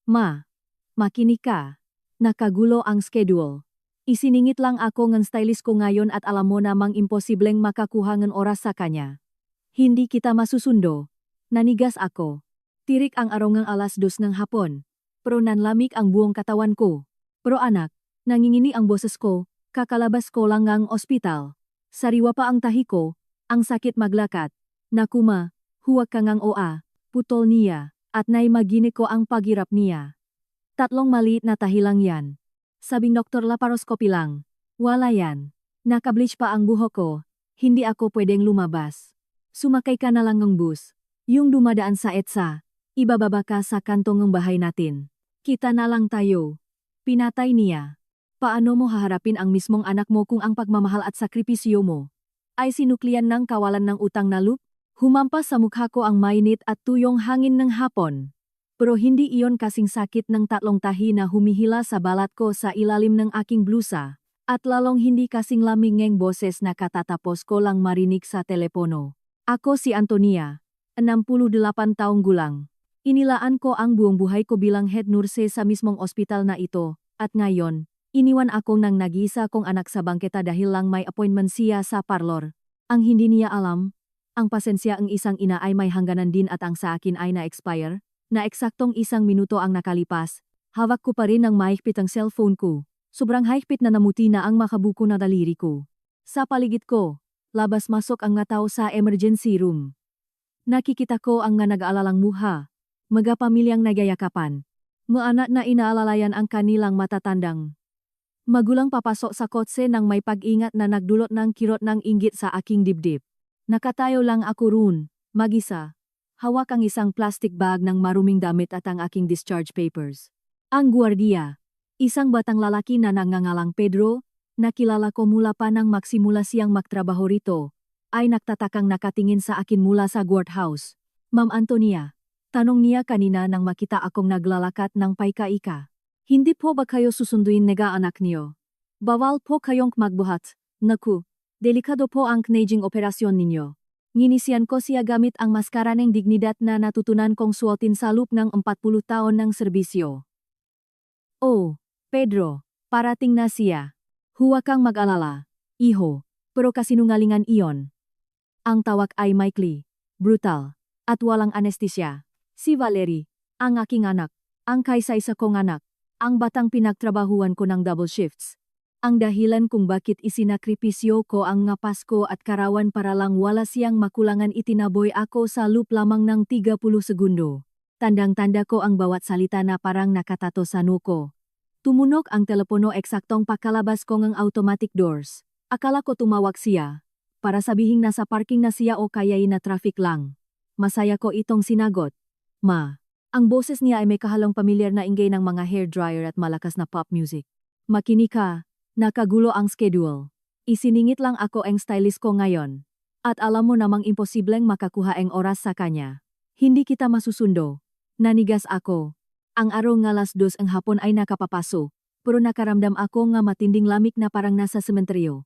Makinig ka. Nakagulo ang schedule. Isiningit lang ako ng stylist ko ngayon at alam mo namang imposibleng makakuha ng oras sa kanya. Hindi kita masusundo. Nanigas ako. Tirik ang araw ng 2:00 ng hapon. Pero nanlamig ang buong katawan ko. Pero anak, nangingini ang boses ko, kakalabas ko lang ng ospital. Sariwa pa ang tahi ko, ang sakit maglakad. Nakuma, huwag ka ngang oa, putol niya, at naimagine ko ang paghirap niya. 3 maliit na tahi lang yan. Sabing doktor laparoscopy lang. Wala yan. Nakableach pa ang buhok ko, hindi ako pwedeng lumabas. Sumakay ka na lang ng bus. Yung dumadaan sa EDSA, ibababa ka sa kantong ng bahay natin. Kita na lang tayo. Pinatay niya. Paano mo haharapin ang mismong anak mo kung ang pagmamahal at sakripisyo mo ay sinuklian ng kawalan ng utang na loob? Humampas sa mukha ko ang mainit at tuyong hangin ng hapon. Pero hindi iyon kasing sakit ng 3 tahi na humihila sa balat ko sa ilalim ng aking blusa, at lalong hindi kasing lamig ng boses na katatapos ko lang marinig sa telepono. Ako si Antonia, 68 taong gulang. Inilaan ko ang buong buhay ko bilang head nurse sa mismong ospital na ito, at ngayon, iniwan akong nang nag-iisa kong anak sa bangketa dahil lang may appointment siya sa parlor. Ang hindi niya alam, ang pasensya ang isang ina ay may hangganan din at ang sa akin ay na-expire, na eksaktong 1 minuto ang nakalipas, hawak ko pa rin ang mahigpit ang cellphone ko. Sobrang higpit na namuti na ang makabuko na daliri ko. Sa paligid ko, labas-masok ang mga tao sa emergency room. Nakikita ko ang nga nag-aalalang muha. Mga pamilyang nagyayakapan. Maanak na inaalalayan ang kanilang matatandang magulang papasok sa kotse nang may pag-ingat na nagdulot ng kirot ng inggit sa aking dibdib. Nakatayo lang ako roon, mag-isa. Hawak ang isang plastic bag ng maruming damit at ang aking discharge papers. Ang gwardiya, isang batang lalaki na nangangalang Pedro, nakilala ko mula pa nang magsimula siyang magtrabaho rito, ay nagtatakang nakatingin sa akin mula sa guardhouse. Ma'am Antonia, tanong niya kanina nang makita akong naglalakat ng paika-ika. Hindi po ba kayo susunduin nega anak niyo? Bawal po kayong magbuhat. Naku, delikado po ang knaging operasyon ninyo. Nginisiyan ko siya gamit ang maskara ng dignidad na natutunan kong suotin sa loob ng 40 taon ng serbisyo. Oh, Pedro, parating na siya. Huwag kang mag-alala, iho, pero kasinungalingan iyon. Ang tawag ay maikli, brutal, at walang anestisya. Si Valerie, ang aking anak, ang kaisa-isa kong anak, ang batang pinagtrabahuan ko ng double shifts. Ang dahilan kung bakit isinakripisyo ko ang nga Pasko at Karawan para lang wala siyang makulangan itinaboy ako sa loop lamang ng 30 segundo. Tandang-tanda ko ang bawat salita na parang nakatato sa nuko. Tumunog ang telepono eksaktong pakalabas ko ng automatic doors. Akala ko tumawag siya para sabihing nasa parking na siya o kaya'y na traffic lang. Masaya ko itong sinagot. Ma. Ang boses niya ay may kahalong pamilyar na ingay ng mga hairdryer at malakas na pop music. Makinig ka, nakagulo ang schedule. Isiningit lang ako ang stylist ko ngayon. At alam mo namang imposibleng makakuha ang oras sa kanya. Hindi kita masusundo. Nanigas ako. Ang araw ng 2:00 ang hapon ay nakapapaso, pero nakaramdam ako nga matinding lamig na parang nasa sementeryo.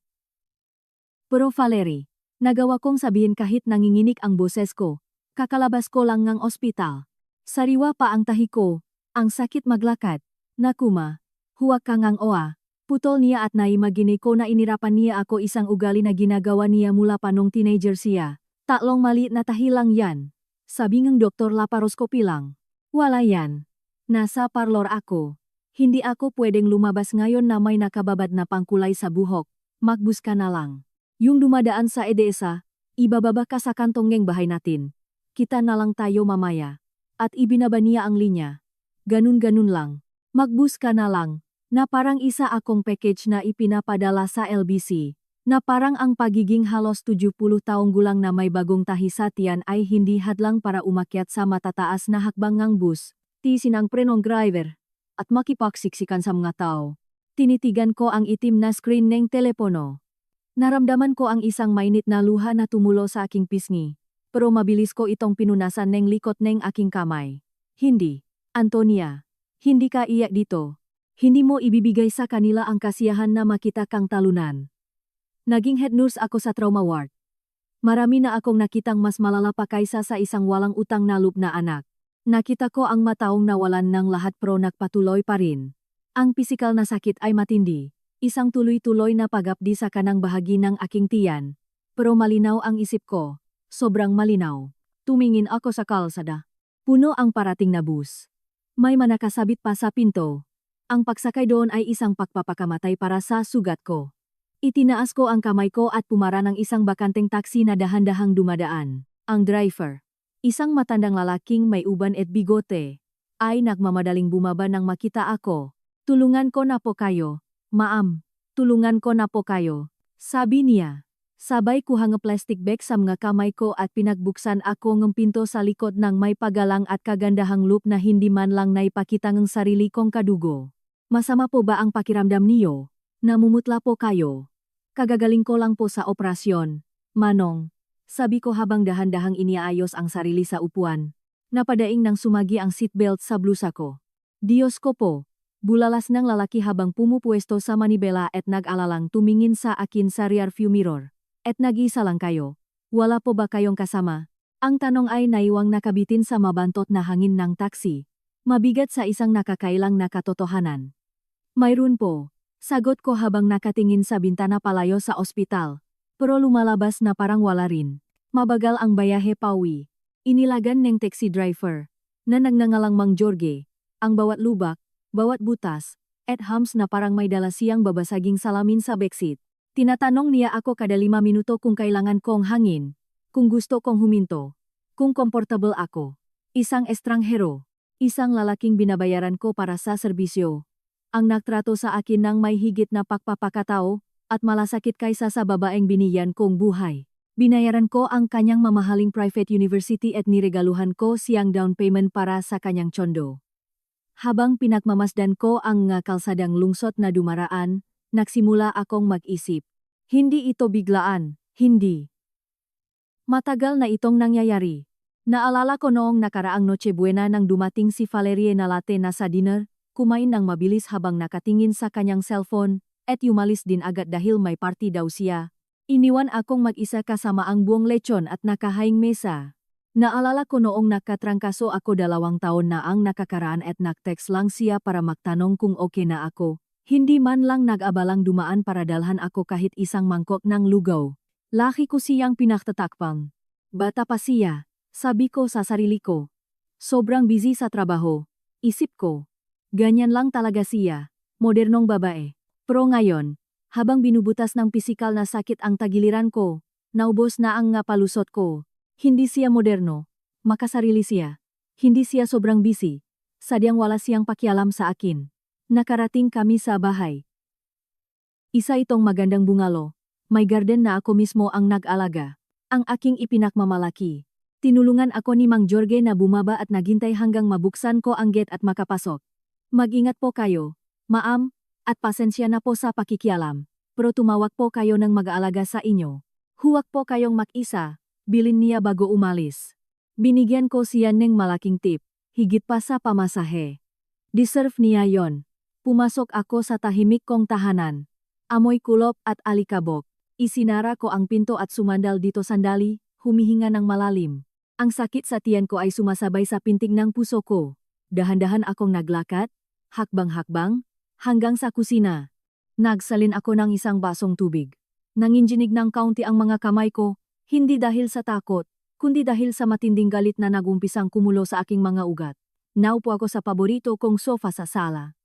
Pero Valerie, nagawa kong sabihin kahit nanginginig ang boses ko. Kakalabas ko lang ng ospital. Sariwa pa ang tahi ko, ang sakit maglakad. Nakuma, huwag kang ngang oa. Putol niya at naimagine ko na inirapan niya ako isang ugali na ginagawa niya mula pa nung teenager siya. 3 maliit na tahi lang yan. Sabi ng doktor laparoscopy lang. Wala yan. Nasa parlor ako. Hindi ako pwedeng lumabas ngayon na may nakababad na pangkulay sa buhok. Magbus ka na lang. Yung dumadaan sa EDSA, ibababa ka sa kantong ng bahay natin. Kita na lang tayo mamaya. At ibinaba niya ang linya. Ganun-ganun lang. Magbus ka na lang. Na parang isa akong package na ipinapadala sa LBC. Na parang ang pagiging halos 70 taong gulang na may bagong tahi sa tiyan ay hindi hadlang para umakyat sa matataas na hakbang ng bus. Tisin ang prenong driver. At makipaksiksikan sa mga tao. Tinitigan ko ang itim na screen ng telepono. Naramdaman ko ang isang mainit na luha na tumulo sa aking pisngi. Pero mabilis ko itong pinunasan ng likot ng aking kamay. Hindi, Antonia. Hindi ka iyak dito. Hindi mo ibibigay sa kanila ang kasiyahan na makita kang talunan. Naging head nurse ako sa trauma ward. Marami na akong nakitang mas malala pa kaysa sa isang walang utang na loob na anak. Nakita ko ang mataong nawalan ng lahat pero nagpatuloy pa rin. Ang pisikal na sakit ay matindi. Isang tuloy-tuloy na pag-apdi sa kanang bahagi ng aking tiyan. Pero malinaw ang isip ko. Sobrang malinaw. Tumingin ako sa kalsada. Puno ang parating na bus. May manakasabit pa sa pinto. Ang pagsakay doon ay isang pagpapakamatay para sa sugat ko. Itinaas ko ang kamay ko at pumara ng isang bakanteng taksi na dahan-dahang dumadaan. Ang driver, isang matandang lalaking may uban at bigote, ay nagmamadaling bumaba nang makita ako. Tulungan ko na po kayo, ma'am. Tulungan ko na po kayo, sabi niya. Sabay kuha ng plastic bag sa mga kamay ko at pinagbuksan ako ng pinto sa likod ng may pagalang at kagandahang loop na hindi man lang naipakita ng sarili kong kadugo. Masama po ba ang pakiramdam niyo? Namumutla po kayo. Kagagaling ko lang po sa operasyon, Manong. Sabi ko habang dahan-dahang iniaayos ang sarili sa upuan. Napadaing nang sumagi ang seatbelt sa blusa ko. Diyos ko po. Bulalas ng lalaki habang pumupuesto sa manibela at nag-alalang tumingin sa akin sa rearview mirror. At nag-isa lang kayo. Wala po ba kayong kasama? Ang tanong ay naiwang nakabitin sa mabantot na hangin ng taksi. Mabigat sa isang nakakailang na katotohanan. Mayroon po. Sagot ko habang nakatingin sa bintana palayo sa ospital. Pero lumalabas na parang wala rin. Mabagal ang bayahe pauwi. Inilagan ng taxi driver. Na nagnangalang Mang Jorge. Ang bawat lubak, bawat butas, at hams na parang may dala siyang babasaging salamin sa backseat. Tinatanong niya ako kada 5 minuto kung kailangan kong hangin, kung gusto kong huminto, kung komportable ako. Isang estranghero, isang lalaking binabayaran ko para sa serbisyo. Ang nagtrato sa akin ng may higit na pagpapakatao at malasakit kaysa sa babaeng biniyan kong buhay. Binayaran ko ang kanyang mamahaling private university at niregaluhan ko siyang down payment para sa kanyang tsondo. Habang pinagmamasdan ko ang kalsadang lungsot na dumaraan, nagsimula akong mag-isip. Hindi ito biglaan, hindi. Matagal na itong nangyayari. Naalala ko noong nakaraang Noche Buena nang dumating si Valerie Nalate na sa dinner, kumain ng mabilis habang nakatingin sa kanyang cellphone, at umalis din agad dahil may party daw siya. Iniwan akong mag-isa kasama ang buong lechon at nakahaing mesa. Naalala ko noong nakatrangkaso ako 2 taon na ang nakakaraan at nag-text lang siya para magtanong kung okay na ako. Hindi man lang nag-abalang dumaan para dalhan ako kahit isang mangkok ng lugaw. Laki ko siyang pinaktatakpang. Bata pa siya, sabi ko sa sarili ko. Sobrang busy sa trabaho. Isip ko. Ganyan lang talaga siya, modernong babae. Pero ngayon, habang binubutas ng pisikal na sakit ang tagiliran ko, naubos na ang palusot ko. Hindi siya moderno. Makasarili siya. Hindi siya sobrang busy. Sadyang wala siyang pakialam sa akin. Nakarating kami sa bahay. Isa itong magandang bungalo. May garden na ako mismo ang nag-alaga. Ang aking ipinakmamalaki. Tinulungan ako ni Mang Jorge na bumaba at naghintay hanggang mabuksan ko ang gate at makapasok. Mag-ingat po kayo, ma'am, at pasensya na po sa pakikialam. Pero tumawag po kayo ng mag-aalaga sa inyo. Huwag po kayong mag-isa, bilin niya bago umalis. Binigyan ko siya ng malaking tip, higit pa sa pamasahe. Deserve niya yon. Pumasok ako sa tahimik kong tahanan. Amoy kulop at alikabok. Isinara ko ang pinto at sumandal dito sandali, humihinga ng malalim. Ang sakit sa tiyan ko ay sumasabay sa pintig ng puso ko. Dahan-dahan akong naglakad, hakbang-hakbang, hanggang sa kusina. Nagsalin ako ng isang basong tubig. Nanginginig ng kaunti ang mga kamay ko, hindi dahil sa takot, kundi dahil sa matinding galit na nagumpisang kumulo sa aking mga ugat. Naupo ako sa paborito kong sofa sa sala.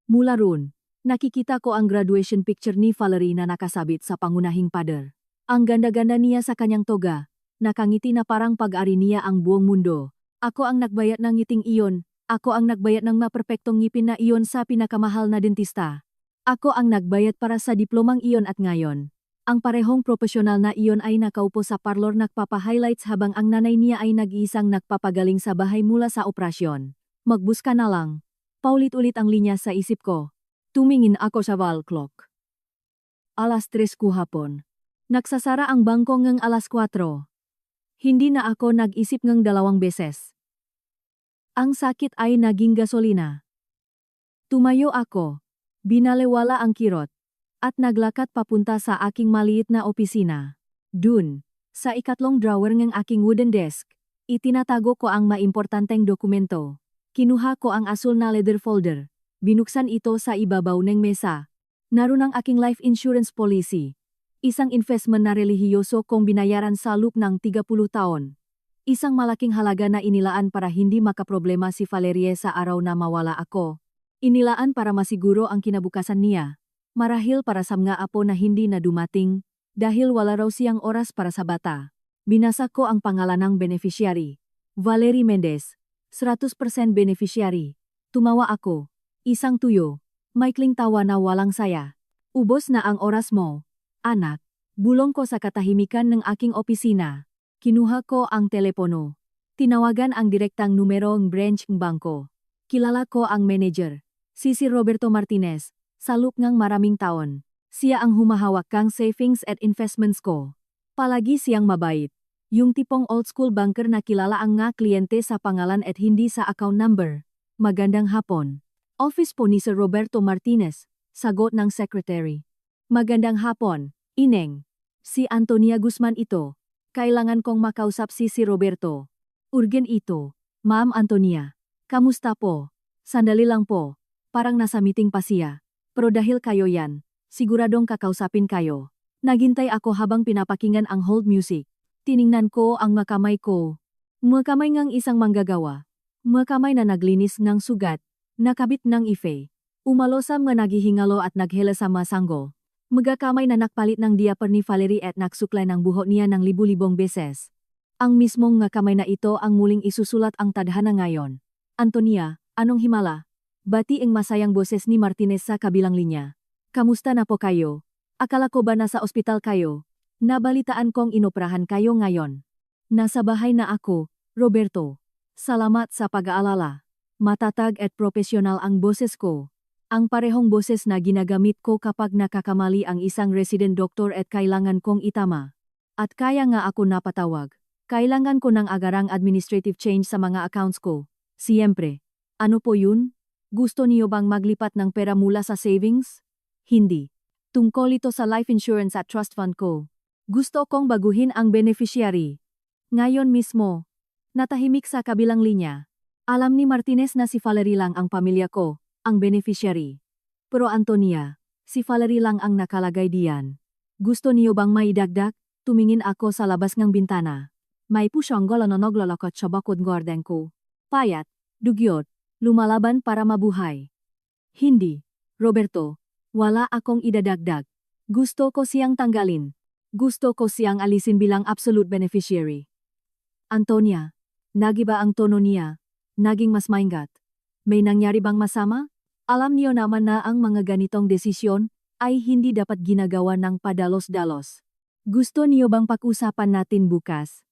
Mula roon, nakikita ko ang graduation picture ni Valerie na nakasabit sa pangunahing pader. Ang ganda-ganda niya sa kanyang toga, nakangiti na parang pag-ari niya ang buong mundo. Ako ang nagbayad ng ngiting iyon, ako ang nagbayad ng maperpektong ngipin na iyon sa pinakamahal na dentista. Ako ang nagbayad para sa diplomang iyon at ngayon. Ang parehong profesional na iyon ay nakaupo sa parlor nagpapa-highlights habang ang nanay niya ay nag-iisang nagpapagaling sa bahay mula sa operasyon. Magbuska na lang. Paulit-ulit ang linya sa isip ko. Tumingin ako sa wall clock. 3:00 hapon. Nagsasara ang bangko ng 4:00. Hindi na ako nag-isip ng 2 beses. Ang sakit ay naging gasolina. Tumayo ako. Binalewala ang kirot. At naglakad papunta sa aking maliit na opisina. Dun, sa ikatlong drawer ng aking wooden desk, Itinatago ko ang maimportanteng dokumento. Kinuha ko ang asul na leather folder. Binuksan ito sa ibabaw ng mesa. Naroon ang aking life insurance policy. Isang investment na relihiyoso kong binayaran sa loop ng 30 taon. Isang malaking halaga na inilaan para hindi makaproblema si Valerie sa araw na mawala ako. Inilaan para masiguro ang kinabukasan niya. Marahil para sa mga apo na hindi na dumating, dahil wala raw siyang oras para sa bata. Binasa ko ang pangalan ng beneficiary. Valerie Mendez, 100% beneficiary. Tumawa ako. Isang tuyo. Maikling tawa na walang saya. Ubos na ang oras mo, anak. Bulong ko sa katahimikan ng aking opisina. Kinuha ko ang telepono. Tinawagan ang direktang numero ng branch ng bangko. Kilala ko ang manager, si Roberto Martinez, sa loop ng maraming taon. Siya ang humahawak kang savings at investments ko. Palagi siyang mabait. Yung tipong old school banker na kilala ang nga kliyente sa pangalan at hindi sa account number. Magandang hapon. Office po ni Sir Roberto Martinez, sagot ng secretary. Magandang hapon, Ineng. Si Antonia Guzman ito. Kailangan kong makausap si Roberto. Urgent ito. Ma'am Antonia. Kamusta po? Sandali lang po. Parang nasa meeting pa siya. Pero dahil kayo yan, siguradong kakausapin kayo. Naghintay ako habang pinapakinggan ang hold music. Tiningnan ko ang makamay ko. Makamay ngang isang manggagawa. Makamay na naglinis ng sugat, nakabit ng ife. Umalosam nga naghihingalo at naghela sa masanggo. Magakamay na nakpalit ng diaper ni Valerie at naksuklay ng buhok niya ng libu-libong beses. Ang mismong nga kamay na ito ang muling isusulat ang tadhana ngayon. Antonia, anong himala? Bati ang masayang boses ni Martinez sa kabilang linya. Kamusta na po kayo? Akala ko ba nasa ospital kayo? Nabalitaan kong inoprahan kayo ngayon. Nasa bahay na ako, Roberto. Salamat sa pag-aalala. Matatag at profesional ang boses ko. Ang parehong boses na ginagamit ko kapag nakakamali ang isang resident doctor at kailangan kong itama. At kaya nga ako napatawag. Kailangan ko ng agarang administrative change sa mga accounts ko. Siyempre. Ano po yun? Gusto niyo bang maglipat ng pera mula sa savings? Hindi. Tungkol ito sa life insurance at trust fund ko. Gusto kong baguhin ang beneficiary. Ngayon mismo. Natahimik sa kabilang linya. Alam ni Martinez na si Valerie lang ang pamilya ko, ang beneficiary. Pero Antonia, si Valerie lang ang nakalagay diyan. Gusto niyo bang maidagdag? Tumingin ako sa labas ng bintana. May pusyang golo na naglalakot sa bakod garden ko. Payat, dugyot, lumalaban para mabuhay. Hindi, Roberto, wala akong idadagdag. Gusto ko siyang tanggalin. Gusto ko siyang alisin bilang absolute beneficiary. Antonia, nagiba ang tono niya, naging mas maingat. May nangyari bang masama? Alam niyo naman na ang mga ganitong desisyon ay hindi dapat ginagawa ng padalos-dalos. Gusto niyo bang pag-usapan natin bukas?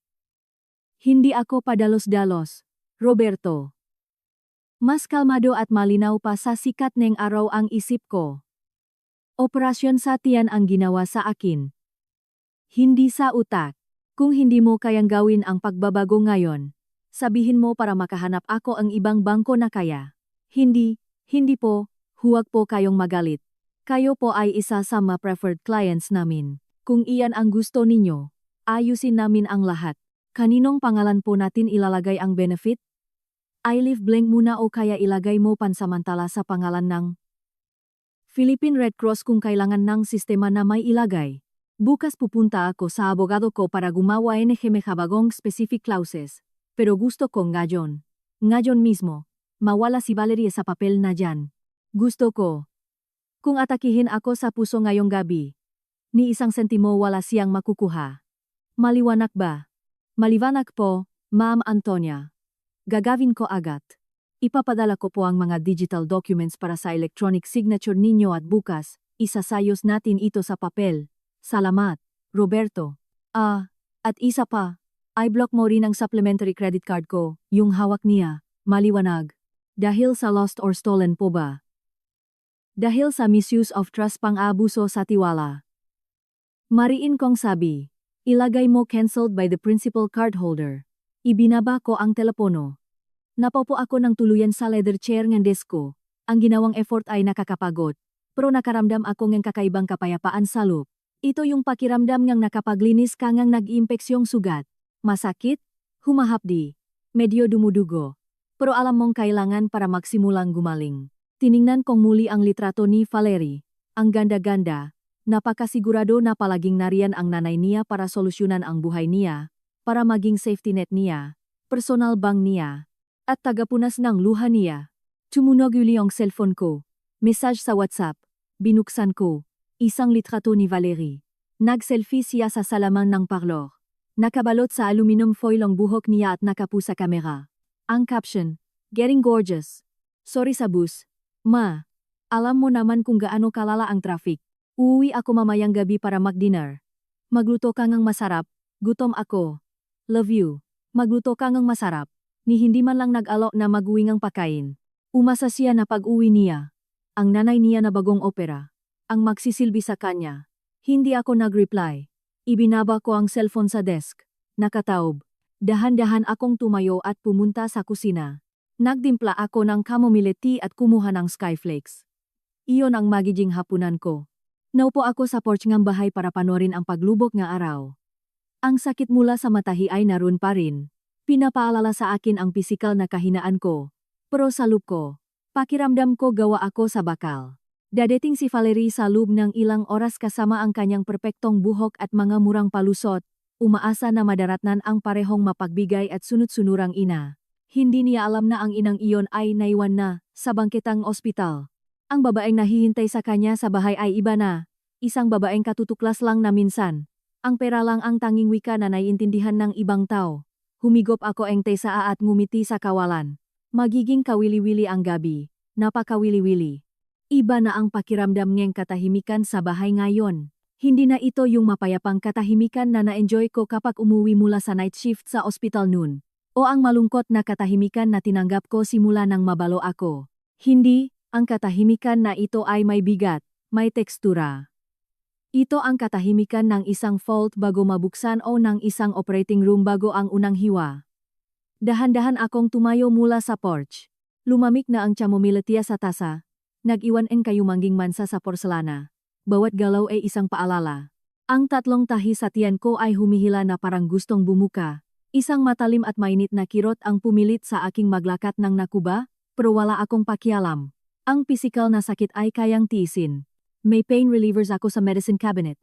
Hindi ako padalos-dalos, Roberto. Mas kalmado at malinaw pa sa sikat ng araw ang isip ko. Operasyon sa tiyan ang ginawa sa akin. Hindi sa utak. Kung hindi mo kayang gawin ang pagbabago ngayon, sabihin mo para makahanap ako ang ibang bangko na kaya. Hindi po, huwag po kayong magalit. Kayo po ay isa sa mga preferred clients namin. Kung iyan ang gusto ninyo, ayusin namin ang lahat. Kaninong pangalan po natin ilalagay ang benefit? I leave blank muna o kaya ilagay mo pansamantala sa pangalan ng Philippine Red Cross kung kailangan ng sistema na may ilagay. Bukas pupunta ako sa abogado ko para gumawa ng habagong specific clauses. Pero gusto ko ngayon mismo, mawala si Valerie sa papel na dyan. Gusto ko. Kung atakihin ako sa puso ngayong gabi, ni isang sentimo wala siyang makukuha. Maliwanag ba? Maliwanag po, Ma'am Antonia. Gagawin ko agad. Ipapadala ko po ang mga digital documents para sa electronic signature ninyo at bukas, isasayos natin ito sa papel. Salamat, Roberto. At isa pa, i-block mo rin ang supplementary credit card ko, yung hawak niya, maliwanag. Dahil sa lost or stolen po ba? Dahil sa misuse of trust pang-abuso sa tiwala. Mariin kong sabi, ilagay mo cancelled by the principal cardholder. Ibinaba ko ang telepono. Napaupo ako ng tuluyan sa leather chair ng desk ko. Ang ginawang effort ay nakakapagod. Pero nakaramdam ako ng kakaibang kapayapaan sa loob. Ito yung pakiramdam ngang nakapaglinis ka ngang nag-iimpeksiyong sugat. Masakit, Humahapdi. Medyo dumudugo. Pero alam mong kailangan para magsimulang gumaling. Tiningnan kong muli ang litrato ni Valerie. Ang ganda-ganda. Napakasigurado na palaging nariyan ang nanay niya para solusyonan ang buhay niya, para maging safety net niya, personal bank niya, at tagapunas ng luha niya. Tumunog uli ang cellphone ko. Message sa WhatsApp. Binuksan ko. Isang litrato ni Valerie. Nag-selfie siya sa salaman ng parlor. Nakabalot sa aluminum foil ang buhok niya at nakapu sa kamera. Ang caption, "Getting gorgeous. Sorry sa bus. Ma, alam mo naman kung gaano kalala ang traffic. Uuwi ako mamayang gabi para mag-dinner. Magluto ka ngang masarap. Gutom ako. Love you. Magluto ka ngang masarap." Ni hindi man lang nag-alok na mag-uwi ngang pakain. Umasa siya na pag-uwi niya. Ang nanay niya na bagong opera. Ang magsisilbi sa kanya. Hindi ako nag-reply. Ibinaba ko ang cellphone sa desk. Nakataob. Dahan-dahan akong tumayo at pumunta sa kusina. Nagdimpla ako ng chamomile tea at kumuha ng skyflakes. Iyon ang magiging hapunan ko. Naupo ako sa porch ng bahay para panorin ang paglubog ng araw. Ang sakit mula sa matahi ay naroon pa rin. Pinapaalala sa akin ang pisikal na kahinaan ko. Pero sa loob ko, pakiramdam ko gawa ako sa bakal. Dadating si Valerie sa loob ng ilang oras kasama ang kanyang perpektong buhok at mga murang palusot, umaasa na madaratnan ang parehong mapagbigay at sunod-sunurang ina. Hindi niya alam na ang inang iyon ay naiwan na sa bangketang ospital. Ang babaeng nahihintay sa kanya sa bahay ay iba na. Isang babaeng katutuklas lang na minsan. Ang pera lang ang tanging wika na naiintindihan ng ibang tao. Humigop ako ang tesa at ngumiti sa kawalan. Magiging kawili-wili ang gabi. Napakawili-wili. Iba na ang pakiramdam ng katahimikan sa bahay ngayon. Hindi na ito yung mapayapang katahimikan na na-enjoy ko kapag umuwi mula sa night shift sa ospital noon. O ang malungkot na katahimikan na tinanggap ko simula nang mabalo ako. Hindi, ang katahimikan na ito ay may bigat, may tekstura. Ito ang katahimikan ng isang vault bago mabuksan o ng isang operating room bago ang unang hiwa. Dahan-dahan akong tumayo mula sa porch. Lumamig na ang chamomile tea sa tasa. Nag-iwan ang kayumangging mansa sa porselana. Bawat galaw ay isang paalala. Ang tatlong tahi sa tiyan ko ay humihila na parang gustong bumuka. Isang matalim at mainit na kirot ang pumilit sa aking maglakat ng nakuba, pero wala akong pakialam. Ang pisikal na sakit ay kayang tiisin. May pain relievers ako sa medicine cabinet.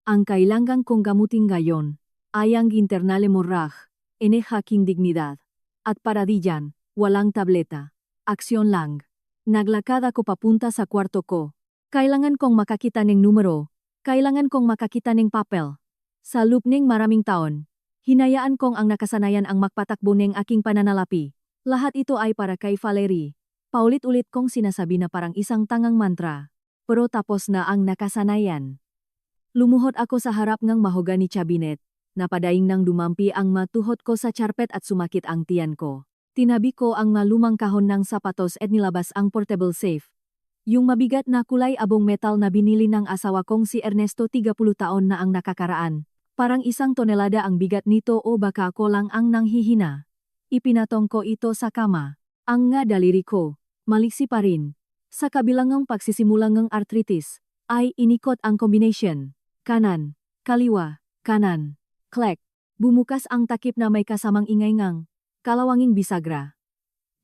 Ang kailangan kong gamutin ngayon ay ang internal hemorrhage, haking dignidad. At para di dyan, walang tableta. Aksyon lang. Naglakad ako papunta sa kwarto ko. Kailangan kong makakita ng numero. Kailangan kong makakita ng papel. Sa loob ng maraming taon, hinayaan kong ang nakasanayan ang magpatakbo ng aking pananalapi. Lahat ito ay para kay Valerie. Paulit-ulit kong sinasabi na parang isang tangang mantra. Pero tapos na ang nakasanayan. Lumuhod ako sa harap ng mahogany cabinet. Napadaing nang dumampi ang matuhot ko sa charpet at sumakit ang tiyan ko. Tinabi ko ang malumang kahon ng sapatos at nilabas ang portable safe. Yung mabigat na kulay abong metal na binili ng asawa kong si Ernesto 30 taon na ang nakakaraan. Parang 1 tonelada ang bigat nito o baka ako lang ang nanghihina. Ipinatong ko ito sa kama. Ang nga daliri ko, maliksi pa rin. Sa kabilangang pagsisimulang ng arthritis, ay inikot ang combination. Kanan, kaliwa, kanan. Klek, bumukas ang takip na may kasamang ingayngang, kalawanging bisagra.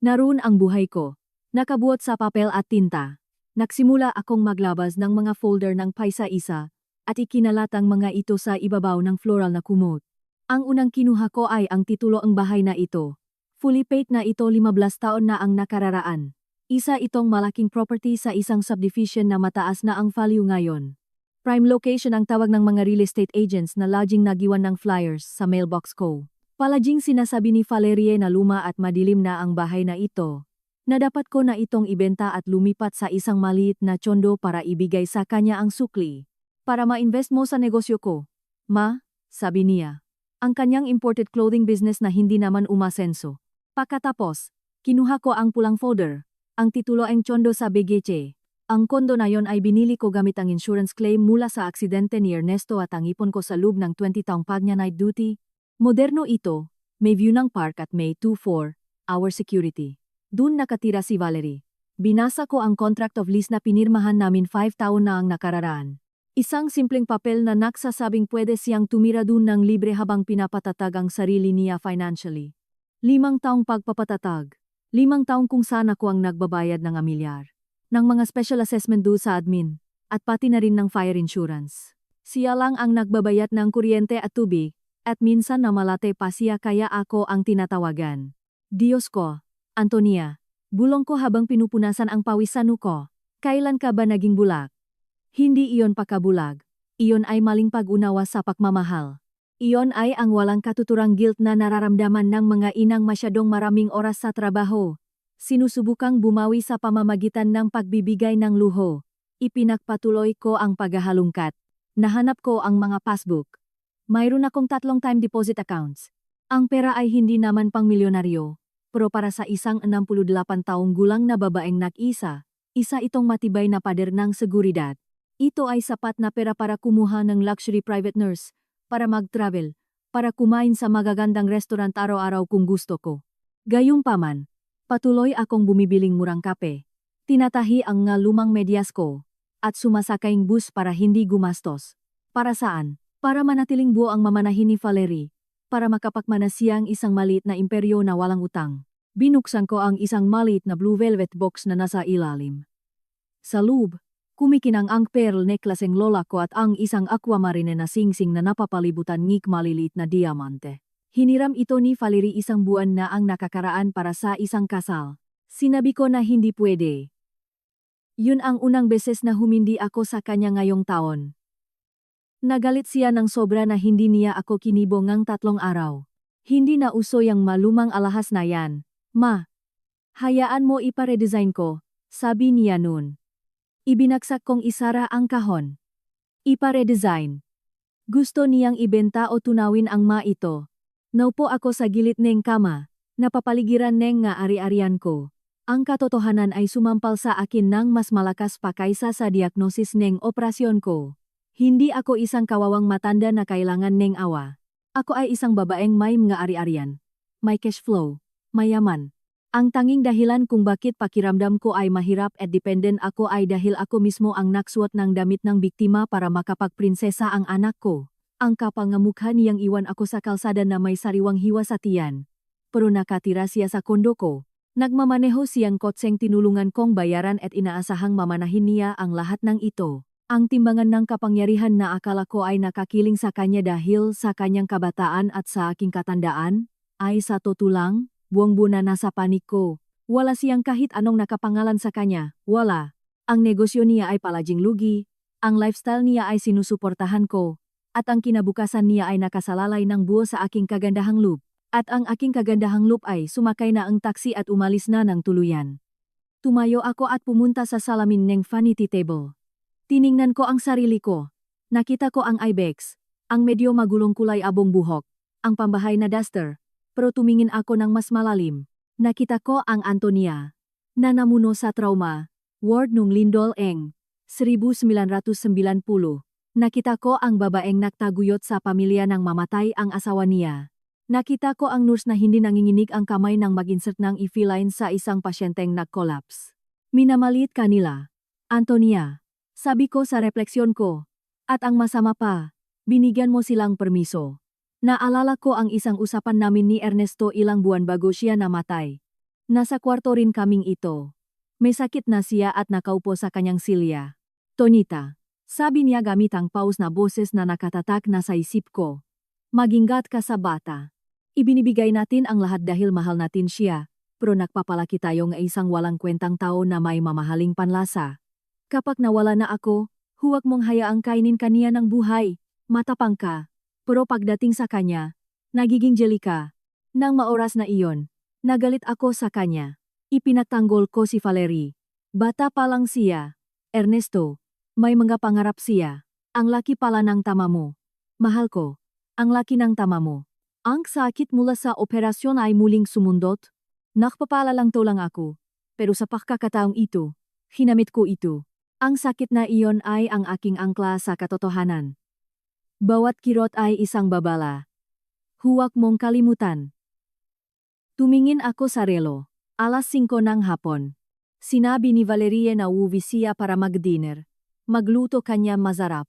Naroon ang buhay ko, nakabuot sa papel at tinta. Nagsimula akong maglabas ng mga folder ng paisa-isa, at ikinalat ang mga ito sa ibabaw ng floral na kumot. Ang unang kinuha ko ay ang titulo ang bahay na ito. Fully paid na ito 15 taon na ang nakararaan. Isa itong malaking property sa isang subdivision na mataas na ang value ngayon. Prime location ang tawag ng mga real estate agents na laging nagiwan ng flyers sa mailbox ko. Palaging sinasabi ni Valerie na luma at madilim na ang bahay na ito. Na dapat ko na itong ibenta at lumipat sa isang maliit na tsondo para ibigay sa kanya ang sukli. Para ma-invest mo sa negosyo ko. Ma, sabi niya. Ang kanyang imported clothing business na hindi naman umasenso. Pagkatapos, kinuha ko ang pulang folder. Ang titulo ang tsondo sa BGC. Ang kondo na yon ay binili ko gamit ang insurance claim mula sa aksidente ni Ernesto at ang ipon ko sa loob ng 20 taong pag niya night duty. Moderno ito, may view ng park at may 24-hour security. Doon nakatira si Valerie. Binasa ko ang contract of lease na pinirmahan namin 5 taon na ang nakararaan. Isang simpleng papel na nagsasabing pwede siyang tumira dun ng libre habang pinapatatag ang sarili niya financially. 5 taong pagpapatatag. 5 taong kung saan ako ang nagbabayad ng amilyar. Ng mga special assessment due sa admin. At pati na rin ng fire insurance. Siya lang ang nagbabayad ng kuryente at tubig. At minsan namalate pa siya kaya ako ang tinatawagan. Diyos ko, Antonia. Bulong ko habang pinupunasan ang pawisan ko. Kailan ka ba naging bulag? Hindi iyon pagkabulag. Iyon ay maling pag-unawa sa pagmamahal. Iyon ay ang walang katuturang guilt na nararamdaman ng mga inang masyadong maraming oras sa trabaho. Sinusubukang bumawi sa pamamagitan ng pagbibigay ng luho. Ipinagpatuloy ko ang paghahalungkat. Nahanap ko ang mga passbook. Mayroon akong 3 time deposit accounts. Ang pera ay hindi naman pang milyonaryo. Pero para sa isang 68 taong gulang na babaeng nag-isa, isa itong matibay na pader ng seguridad. Ito ay sapat na pera para kumuha ng luxury private nurse, para mag-travel, para kumain sa magagandang restaurant araw-araw kung gusto ko. Gayunpaman, patuloy akong bumibiling murang kape. Tinatahi ang nga lumang medyas ko, at sumasakayng bus para hindi gumastos. Para saan? Para manatiling buo ang mamanahin ni Valerie, para makapagmana siyang isang maliit na imperyo na walang utang. Binuksan ko ang isang maliit na blue velvet box na nasa ilalim. Sa loob, kumikinang ang pearl necklace ng lola ko at ang isang aquamarine na singsing na napapalibutan ng maliliit na diamante. Hiniram ito ni Valerie isang buwan na ang nakakaraan para sa isang kasal. Sinabi ko na hindi pwede. Yun ang unang beses na humindi ako sa kanya ngayong taon. Nagalit siya ng sobra na hindi niya ako kinibo ngang 3 araw. Hindi na uso yung malumang alahas na yan. Ma, hayaan mo iparedesign ko, sabi niya noon. Ibinagsak kong isara ang kahon. Ipa-redesign. Gusto niyang ibenta o tunawin ang ito. Naupo ako sa gilid ng kama, napapaligiran ng nga ari-arian ko. Ang katotohanan ay sumampal sa akin ng mas malakas pa kaysa sa diagnosis ng operasyon ko. Hindi ako isang kawawang matanda na kailangan ng awa. Ako ay isang babaeng may mga ari-arian. May cash flow. Mayaman. Ang tanging dahilan kung bakit pakiramdam ko ay mahirap at dependent ako ay dahil ako mismo ang naksuot ng damit ng biktima para makapagprinsesa ang anak ko. Ang kapangamukha niyang iwan ako sa kalsada na may sariwang hiwa sa tiyan. Pero nakatira siya sa kondo ko. Nagmamaneho siyang kotseng tinulungan kong bayaran at inaasahang mamanahin niya ang lahat ng ito. Ang timbangan ng kapangyarihan na akala ko ay nakakiling sa kanya dahil sa kanyang kabataan at sa aking katandaan, ay sa totoo lang, buong-buo na nasa panik ko. Wala siyang kahit anong nakapangalan sa kanya, wala. Ang negosyo niya ay palaging lugi, ang lifestyle niya ay sinusuportahan ko, at ang kinabukasan niya ay nakasalalay ng buo sa aking kagandahang loob. At ang aking kagandahang loob ay sumakay na ang taksi at umalis na ng tuluyan. Tumayo ako at pumunta sa salamin ng vanity table. Tiningnan ko ang sarili ko. Nakita ko ang ibex, ang medyo magulong kulay abong buhok, ang pambahay na duster. Pero tumingin ako ng mas malalim. Nakita ko ang Antonia, na namuno sa trauma, ward nung Lindol Eng, 1990. Nakita ko ang babaeng nagtaguyod sa pamilya ng mamatay ang asawa niya. Nakita ko ang nurse na hindi nanginginig ang kamay nang mag-insert ng ifiline sa isang pasyenteng nag-collapse. Minamalit kanila. Antonia, sabi ko sa refleksyon ko. At ang masama pa, binigyan mo silang permiso. Naalala ko ang isang usapan namin ni Ernesto ilang buwan bago siya namatay. Nasa kwarto rin kaming ito. May sakit na siya at nakaupo sa kanyang silya. Tonita, sabi niya gamit ang pause na boses na nakatatak na sa isip ko. Mag-ingat ka sa bata. Ibinibigay natin ang lahat dahil mahal natin siya, pero nagpapalaki tayo ng isang walang kwentang tao na may mamahaling panlasa. Kapag nawala na ako, huwag mong hayaang kainin kaniya ng buhay. Matapang ka. Pero pagdating sa kanya, nagiging jelly ka. Nang maoras na iyon, nagalit ako sa kanya. Ipinatanggol ko si Valerie. Bata pa lang siya. Ernesto, may mga pangarap siya. Ang laki pala ng tama mo. Mahal ko. Ang laki ng tama mo. Ang sakit mula sa operasyon ay muling sumundot. Nakpapala lang to lang ako. Pero sa pagkakataong ito, hinamit ko ito. Ang sakit na iyon ay ang aking angkla sa katotohanan. Bawat kirot ay isang babala. Huwag mong kalimutan. Tumingin ako sa relo. 5:00 ng hapon. Sinabi ni Valerie na uuwi siya para mag-dinner. magluto kanya masarap.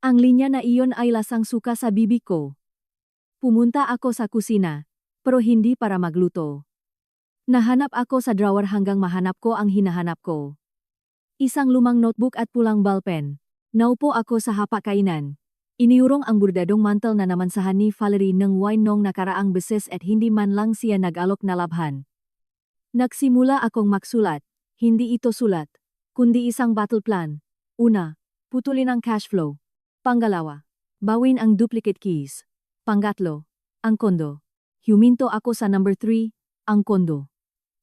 Ang linya na iyon ay lasang suka sa bibig ko. Pumunta ako sa kusina, pero hindi para magluto. Nahanap ako sa drawer hanggang mahanap ko ang hinahanap ko. Isang lumang notebook at pulang ballpen. Naupo ako sa hapakainan. Iniurong ang burdadong mantel na namansahan ni Valerie ng wine nong nakaraang beses at hindi man lang siya nag-alok na labhan. Nagsimula akong magsulat. Hindi ito sulat, kundi isang battle plan. Una, putulin ang cash flow. Pangalawa, bawin ang duplicate keys. Pangatlo, ang kondo. Huminto ako sa number 3, ang kondo.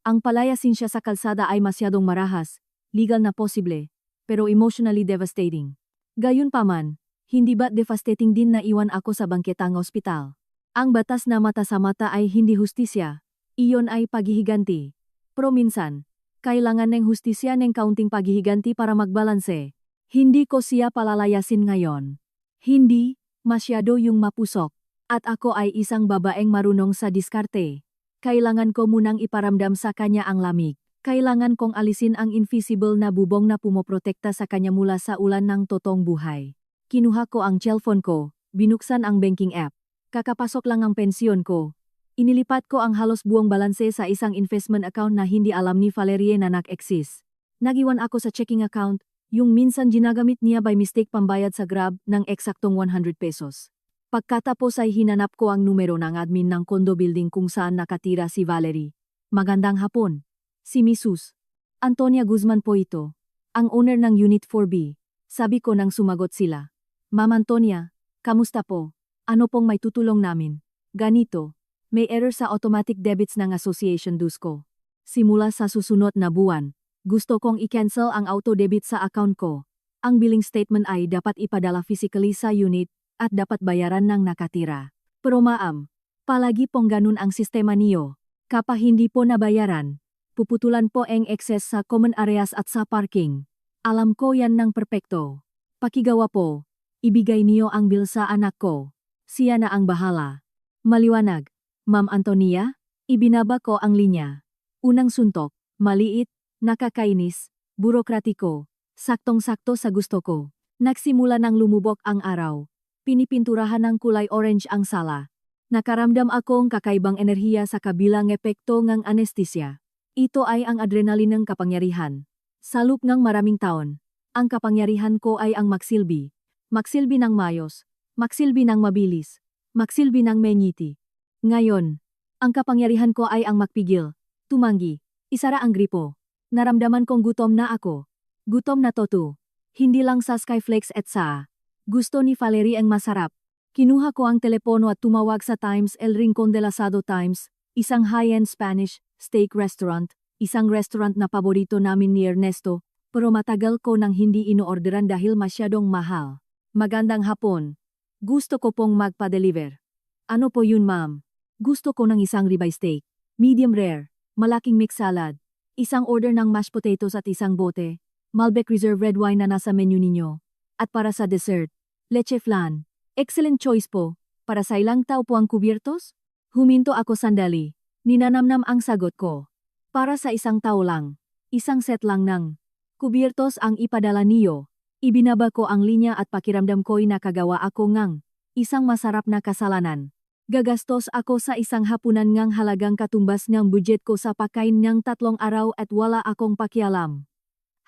Ang palayasin siya sa kalsada ay masyadong marahas, legal na posible, pero emotionally devastating. Gayunpaman, hindi ba't devastating din na iwan ako sa bangketang ospital? Ang batas na mata sa mata ay hindi hustisya, iyon ay paghihiganti. Pero minsan, kailangan ng hustisya ng kaunting paghihiganti para magbalanse. Hindi ko siya palalayasin ngayon. Hindi, masyado yung mapusok. At ako ay isang babaeng marunong sa diskarte. Kailangan ko munang iparamdam sa kanya ang lamig. Kailangan kong alisin ang invisible na bubong na pumoprotekta sa kanya mula sa ulan ng totoong buhay. Kinuha ko ang cellphone ko, binuksan ang banking app. Kakapasok lang ang pensyon ko. Inilipat ko ang halos buong balanse sa isang investment account na hindi alam ni Valerie na nag-exist. Nagiwan ako sa checking account, yung minsan ginagamit niya by mistake pambayad sa Grab ng eksaktong 100 pesos. Pagkatapos ay hinanap ko ang numero ng admin ng condo building kung saan nakatira si Valerie. Magandang hapon. Si Mrs. Antonia Guzman po ito. Ang owner ng Unit 4B. Sabi ko nang sumagot sila. Ma'am Antonia, kamusta po? Ano pong may tutulong namin? Ganito. May error sa automatic debits ng association dues ko. Simula sa susunod na buwan, gusto kong i-cancel ang auto-debit sa account ko. Ang billing statement ay dapat ipadala physically sa unit at dapat bayaran ng nakatira. Pero ma'am, palagi pong ganun ang sistema niyo. Kapag hindi po nabayaran, puputulan po ang excess sa common areas at sa parking. Alam ko yan ng perpekto. Pakigawa po, ibigay niyo ang bill sa anak ko. Siya na ang bahala. Maliwanag. Ma'am Antonia, ibinaba ko ang linya. Unang suntok, maliit, nakakainis, burokratiko, saktong-sakto sa gusto ko. Nagsimula nang lumubog ang araw. Pinipinturahan ng kulay orange ang sala. Nakaramdam akong kakaibang enerhiya sa kabilang epekto ng anesthesia. Ito ay ang adrenaline ng kapangyarihan. Sa loob ng maraming taon, ang kapangyarihan ko ay ang magsilbi. Magsilbi ng mayos, magsilbi ng mabilis, magsilbi ng menyiti. Ngayon, ang kapangyarihan ko ay ang magpigil, tumanggi, isara ang gripo. Naramdaman kong gutom na ako. Gutom na toto. Hindi lang sa Skyflex et sa. Gusto ni Valerie ang masarap. Kinuha ko ang telepono at tumawag sa Times El Rincon de Lasado Times, isang high-end Spanish steak restaurant, isang restaurant na paborito namin ni Ernesto, pero matagal ko nang hindi inoorderan dahil masyadong mahal. Magandang hapon. Gusto ko pong magpa-deliver. Ano po yun ma'am? Gusto ko ng isang ribeye steak, medium rare, malaking mixed salad, isang order ng mashed potatoes at isang bote, Malbec Reserve red wine na nasa menu ninyo. At para sa dessert, leche flan. Excellent choice po. Para sa ilang tao po ang kubiertos? Huminto ako sandali. Ninanamnam ang sagot ko. Para sa isang tao lang. Isang set lang ng kubiertos ang ipadala niyo. Ibinaba ko ang linya at pakiramdam ko'y nakagawa ako ngang isang masarap na kasalanan. Gagastos ako sa isang hapunan ngang halagang katumbas ng budget ko sa pagkain ng 3 araw at wala akong pakialam.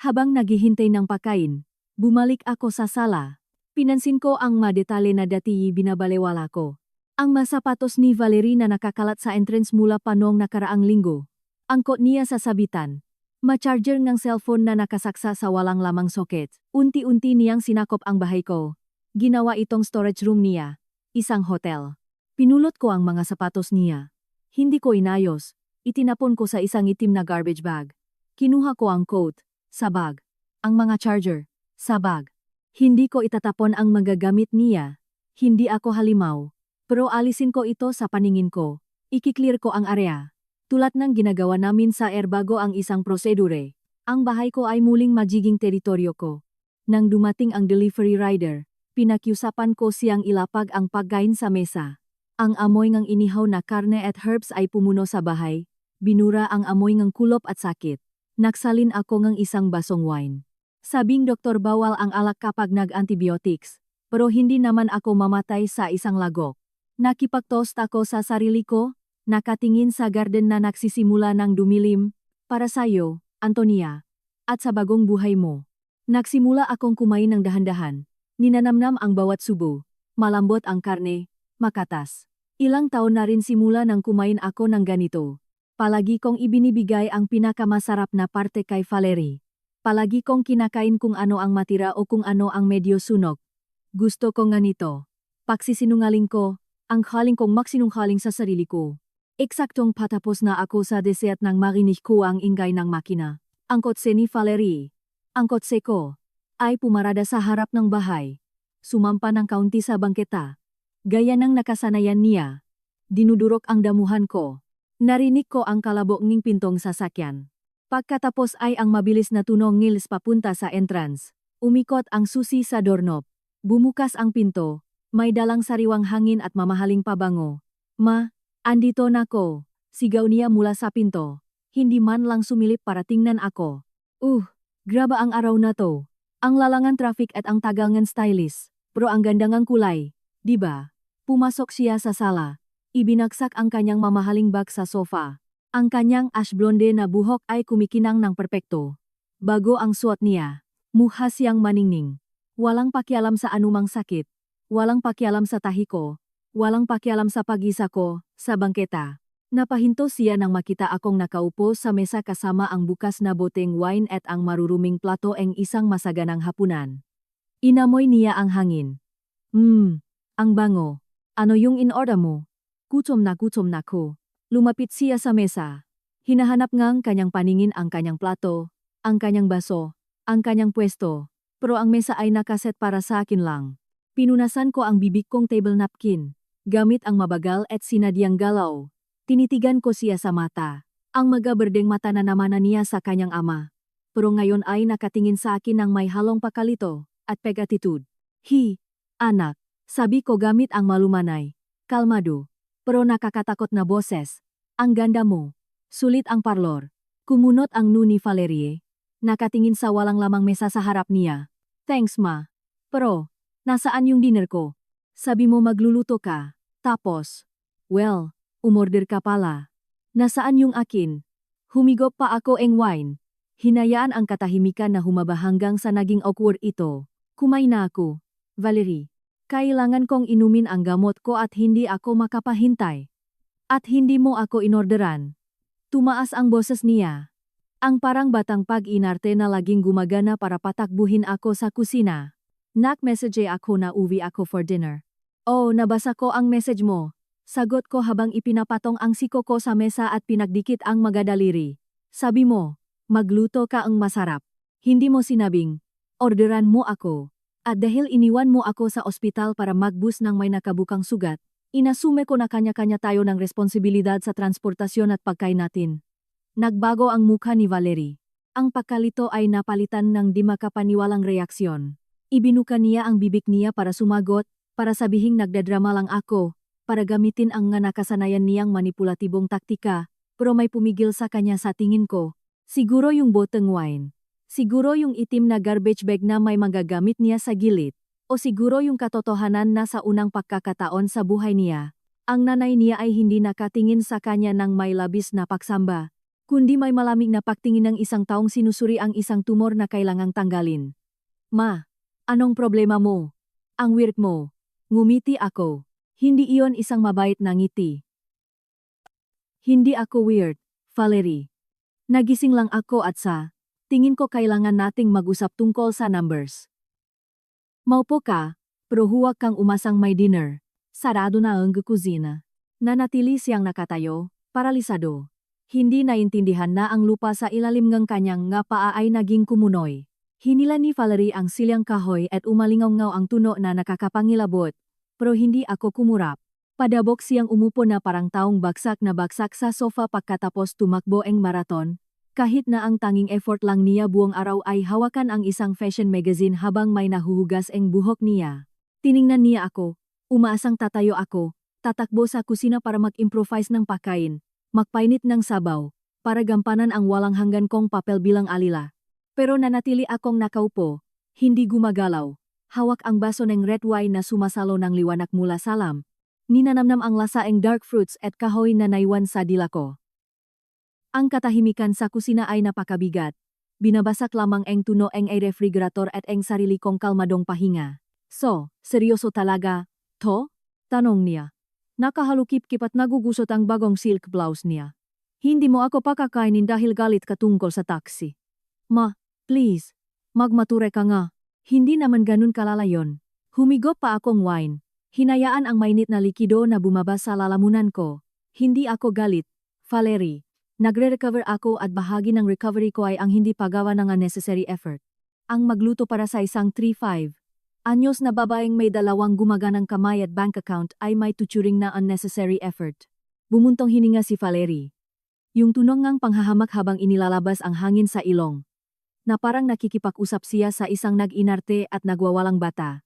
Habang naghihintay ng pagkain, bumalik ako sa sala. Pinansin ko ang madetale na dati binabalewala ko. Ang masapatos ni Valerie na nakakalat sa entrance mula pa noong nakaraang linggo. Angkot niya sa sabitan. Ma-charger ng cellphone na nakasaksa sa walang lamang socket. Unti-unti niyang sinakop ang bahay ko. Ginawa itong storage room niya. Isang hotel. Pinulot ko ang mga sapatos niya. Hindi ko inayos. Itinapon ko sa isang itim na garbage bag. Kinuha ko ang coat, sa bag. Ang mga charger, sa bag. Hindi ko itatapon ang magagamit niya. Hindi ako halimaw. Pero alisin ko ito sa paningin ko. Ikiklear ko ang area. Tulad ng ginagawa namin sa air bago ang isang prosedure. Ang bahay ko ay muling magiging teritoryo ko. Nang dumating ang delivery rider, pinakiusapan ko siyang ilapag ang pagkain sa mesa. Ang amoy ng inihaw na karne at herbs ay pumuno sa bahay. Binura ang amoy ng kulop at sakit. Nagsalin ako ng isang basong wine. Sabing doktor bawal ang alak kapag nag-antibiotics, pero hindi naman ako mamatay sa isang lagok. Nakipagtoast ako sa sarili ko, nakatingin sa garden na nagsisimula ng dumilim, para sa'yo, Antonia, at sa bagong buhay mo. Nagsimula akong kumain ng dahan-dahan, ninanamnam ang bawat subo, malambot ang karne, makatas. Ilang taon na rin simula nang kumain ako ng ganito. Palagi kong ibinibigay ang pinakamasarap na parte kay Valerie. Palagi kong kinakain kung ano ang matira o kung ano ang medyo sunog. Gusto ko ganito. Pagsisinungaling ko, ang haling kong magsinunghaling sa sarili ko. Eksaktong patapos na ako sa desert nang marinig ko ang ingay ng makina. Ang kotse ni Valerie, ang kotse ko, ay pumarada sa harap ng bahay. Sumampa ng kaunti sa bangketa. Gaya ng nakasanayan niya. Dinudurok ang damuhan ko. Narinig ko ang kalabok ng pintong sasakyan. Pagkatapos ay ang mabilis na tunog ng papunta sa entrance. Umikot ang susi sa doorknob. Bumukas ang pinto. May dalang sariwang hangin at mamahaling pabango. Ma, andito na ko. Sigaw niya mula sa pinto. Hindi man lang sumilip para tingnan ako. Grabe ang araw na to. Ang lalangan traffic at ang tagal ng stylist. Pero ang ganda ng kulay. Diba? Pumasok siya sa sala. Ibinagsak ang kanyang mamahaling bag sa sofa. Ang kanyang ash blonde na buhok ay kumikinang ng perpekto. Bago ang suot niya, mukha siyang maningning. Walang pakialam sa anumang sakit. Walang pakialam sa tahi ko. Walang pakialam sa pag-isa ko, sa bangketa. Napahinto siya nang makita akong nakaupo sa mesa kasama ang bukas na boteng wine at ang maruruming plato ng isang masaganang hapunan. Inamoy niya ang hangin. Ang bango. Ano yung in-order mo? Gutom na ko. Lumapit siya sa mesa. Hinahanap ngang kanyang paningin ang kanyang plato, ang kanyang baso, ang kanyang pwesto, pero ang mesa ay nakaset para sa akin lang. Pinunasan ko ang bibig kong table napkin, gamit ang mabagal at sinadyang galaw. Tinitigan ko siya sa mata. Ang magaberdeng mata na naman niya sa kanyang ama. Pero ngayon ay nakatingin sa akin ng may halong pakalito at peg-attitude. Anak, sabi ko gamit ang malumanay. Kalmado, pero nakakatakot na boses. Ang ganda mo. Sulit ang parlor. Kumunot ang nu ni Valerie. Nakatingin sa walang lamang mesa sa harap niya. Thanks ma. Pero, nasaan yung dinner ko? Sabi mo magluluto ka. Tapos, well, umorder ka pala. Nasaan yung akin? Humigop pa ako ng wine. Hinayaan ang katahimikan na humaba hanggang sa naging awkward ito. Kumain na ako. Valerie. Kailangan kong inumin ang gamot ko at hindi ako makapahintay. At hindi mo ako inorderan. Tumaas ang boses niya. Ang parang batang pag-inarte na laging gumagana para patakbuhin ako sa kusina. Nak-message ako na uwi ako for dinner. Oh, nabasa ko ang message mo. Sagot ko habang ipinapatong ang siko ko sa mesa at pinagdikit ang magadaliri. Sabi mo, magluto ka ang masarap. Hindi mo sinabing, orderan mo ako. At dahil iniwan mo ako sa ospital para magbus ng may nakabukang sugat, inasume ko na kanya-kanya tayo ng responsibilidad sa transportasyon at pagkain natin. Nagbago ang mukha ni Valerie. Ang pagkalito ay napalitan ng di makapaniwalang reaksyon. Ibinuka niya ang bibig niya para sumagot, para sabihing nagdadrama lang ako, para gamitin ang nga nakasanayan niyang manipulatibong taktika, pero may pumigil sa kanya sa tingin ko. Siguro yung boteng wine. Siguro yung itim na garbage bag na may magagamit niya sa gilid. O siguro yung katotohanan na sa unang pagkakataon sa buhay niya, ang nanay niya ay hindi nakatingin sa kanya ng may labis na pagsamba, kundi may malamig na pagtingin ng isang taong sinusuri ang isang tumor na kailangang tanggalin. Ma, anong problema mo? Ang weird mo. Ngumiti ako. Hindi iyon isang mabait na ngiti. Hindi ako weird, Valerie. Nagising lang ako at tingin ko kailangan nating mag-usap tungkol sa numbers. Maupo ka, pero huwag kang umasang may dinner. Sarado na ang kusina. Nanatili siyang nakatayo, paralisado. Hindi naintindihan na ang lupa sa ilalim ng kanyang nga paa ay naging kumunoy. Hinila ni Valerie ang silyang kahoy at umalingaw-ngaw ang tuno na nakakapangilabot. Pero hindi ako kumurap. Padabok siyang umupo na parang taong bagsak na bagsak sa sofa pagkatapos tumakbo ang maraton. Kahit na ang tanging effort lang niya buong araw ay hawakan ang isang fashion magazine habang may nahuhugas ang buhok niya. Tiningnan niya ako, umaasang tatayo ako, tatakbo sa kusina para mag-improvise ng pagkain, magpainit ng sabaw, para gampanan ang walang hanggan kong papel bilang alila. Pero nanatili akong nakaupo, hindi gumagalaw. Hawak ang baso ng red wine na sumasalo ng liwanag mula sa lamp. Ninanamnam ang lasaeng dark fruits at kahoy na naiwan sa dila ko. Ang katahimikan sa kusina ay napakabigat. Binabasak lamang ang tuno ang refrigerator at ang sarili kong kalmadong pahinga. So, seryoso talaga, to? Tanong niya. Nakahalukip-kip at nagugusot ang bagong silk blouse niya. Hindi mo ako pakakainin dahil galit ka tungkol sa taxi. Ma, please. Magmature ka nga. Hindi naman ganun kalala yon. Humigop pa akong wine. Hinayaan ang mainit na likido na bumaba sa lalamunan ko. Hindi ako galit, Valerie. Nagre-recover ako at bahagi ng recovery ko ay ang hindi paggawa ng unnecessary effort. Ang magluto para sa isang 3-5. Anyos na babaeng may dalawang gumaganang kamay at bank account ay may tuturing na unnecessary effort. Bumuntong hininga si Valerie. Yung tunog ngang panghahamak habang inilalabas ang hangin sa ilong. Na parang nakikipag-usap siya sa isang nag-inarte at nagwawalang bata.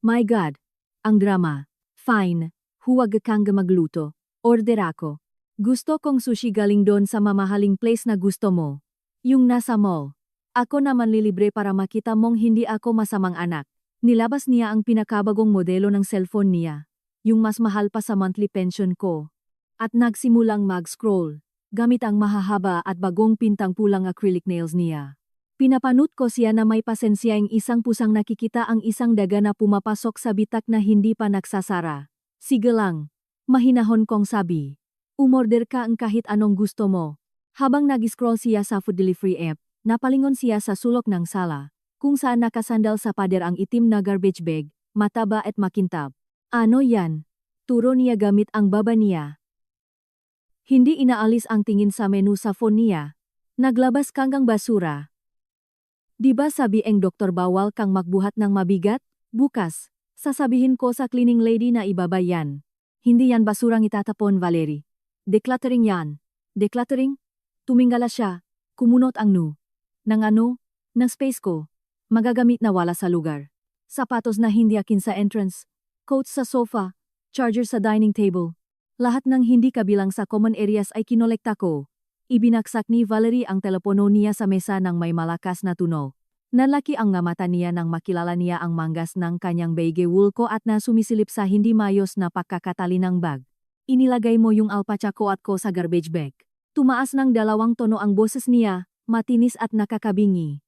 My God! Ang drama. Fine, huwag kang magluto. Order ako. Gusto kong sushi galing doon sa mamahaling place na gusto mo. Yung nasa mall. Ako naman lilibre para makita mong hindi ako masamang anak. Nilabas niya ang pinakabagong modelo ng cellphone niya. Yung mas mahal pa sa monthly pension ko. At nagsimulang mag-scroll. Gamit ang mahahaba at bagong pintang pulang acrylic nails niya. Pinapanut ko siya na may pasensya ang isang pusang nakikita ang isang daga na pumapasok sa bitak na hindi pa nagsasara. Sige lang. Mahinahon kong sabi. Umorder ka ang kahit anong gusto mo. Habang nag-scroll siya sa food delivery app, napalingon siya sa sulok ng sala, kung saan nakasandal sa pader ang itim na garbage bag, mataba at makintab. Ano yan? Turo niya gamit ang baba niya. Hindi inaalis ang tingin sa menu sa phone niya. Naglabas kang basura. Diba sabi ang doktor bawal kang magbuhat ng mabigat? Bukas, sasabihin ko sa cleaning lady na ibaba yan. Hindi yan basurang itatapon, Valerie. Decluttering yan. Decluttering? Tumingala siya. Kumunot ang nu. Nang ano? Nang space ko. Magagamit na wala sa lugar. Sapatos na hindi akin sa entrance. Coats sa sofa. Charger sa dining table. Lahat ng hindi kabilang sa common areas ay kinolekta ko. Ibinaksak ni Valerie ang telepono niya sa mesa ng may malakas na tunog. Nalaki ang mata niya nang makilala niya ang manggas ng kanyang beige wool ko at na sumisilip sa hindi mayos na pagkakatali ng bag. Inilagay mo yung alpaca-coat ko sa garbage bag. Tumaas ng 2 tono ang boses niya, matinis at nakakabingi.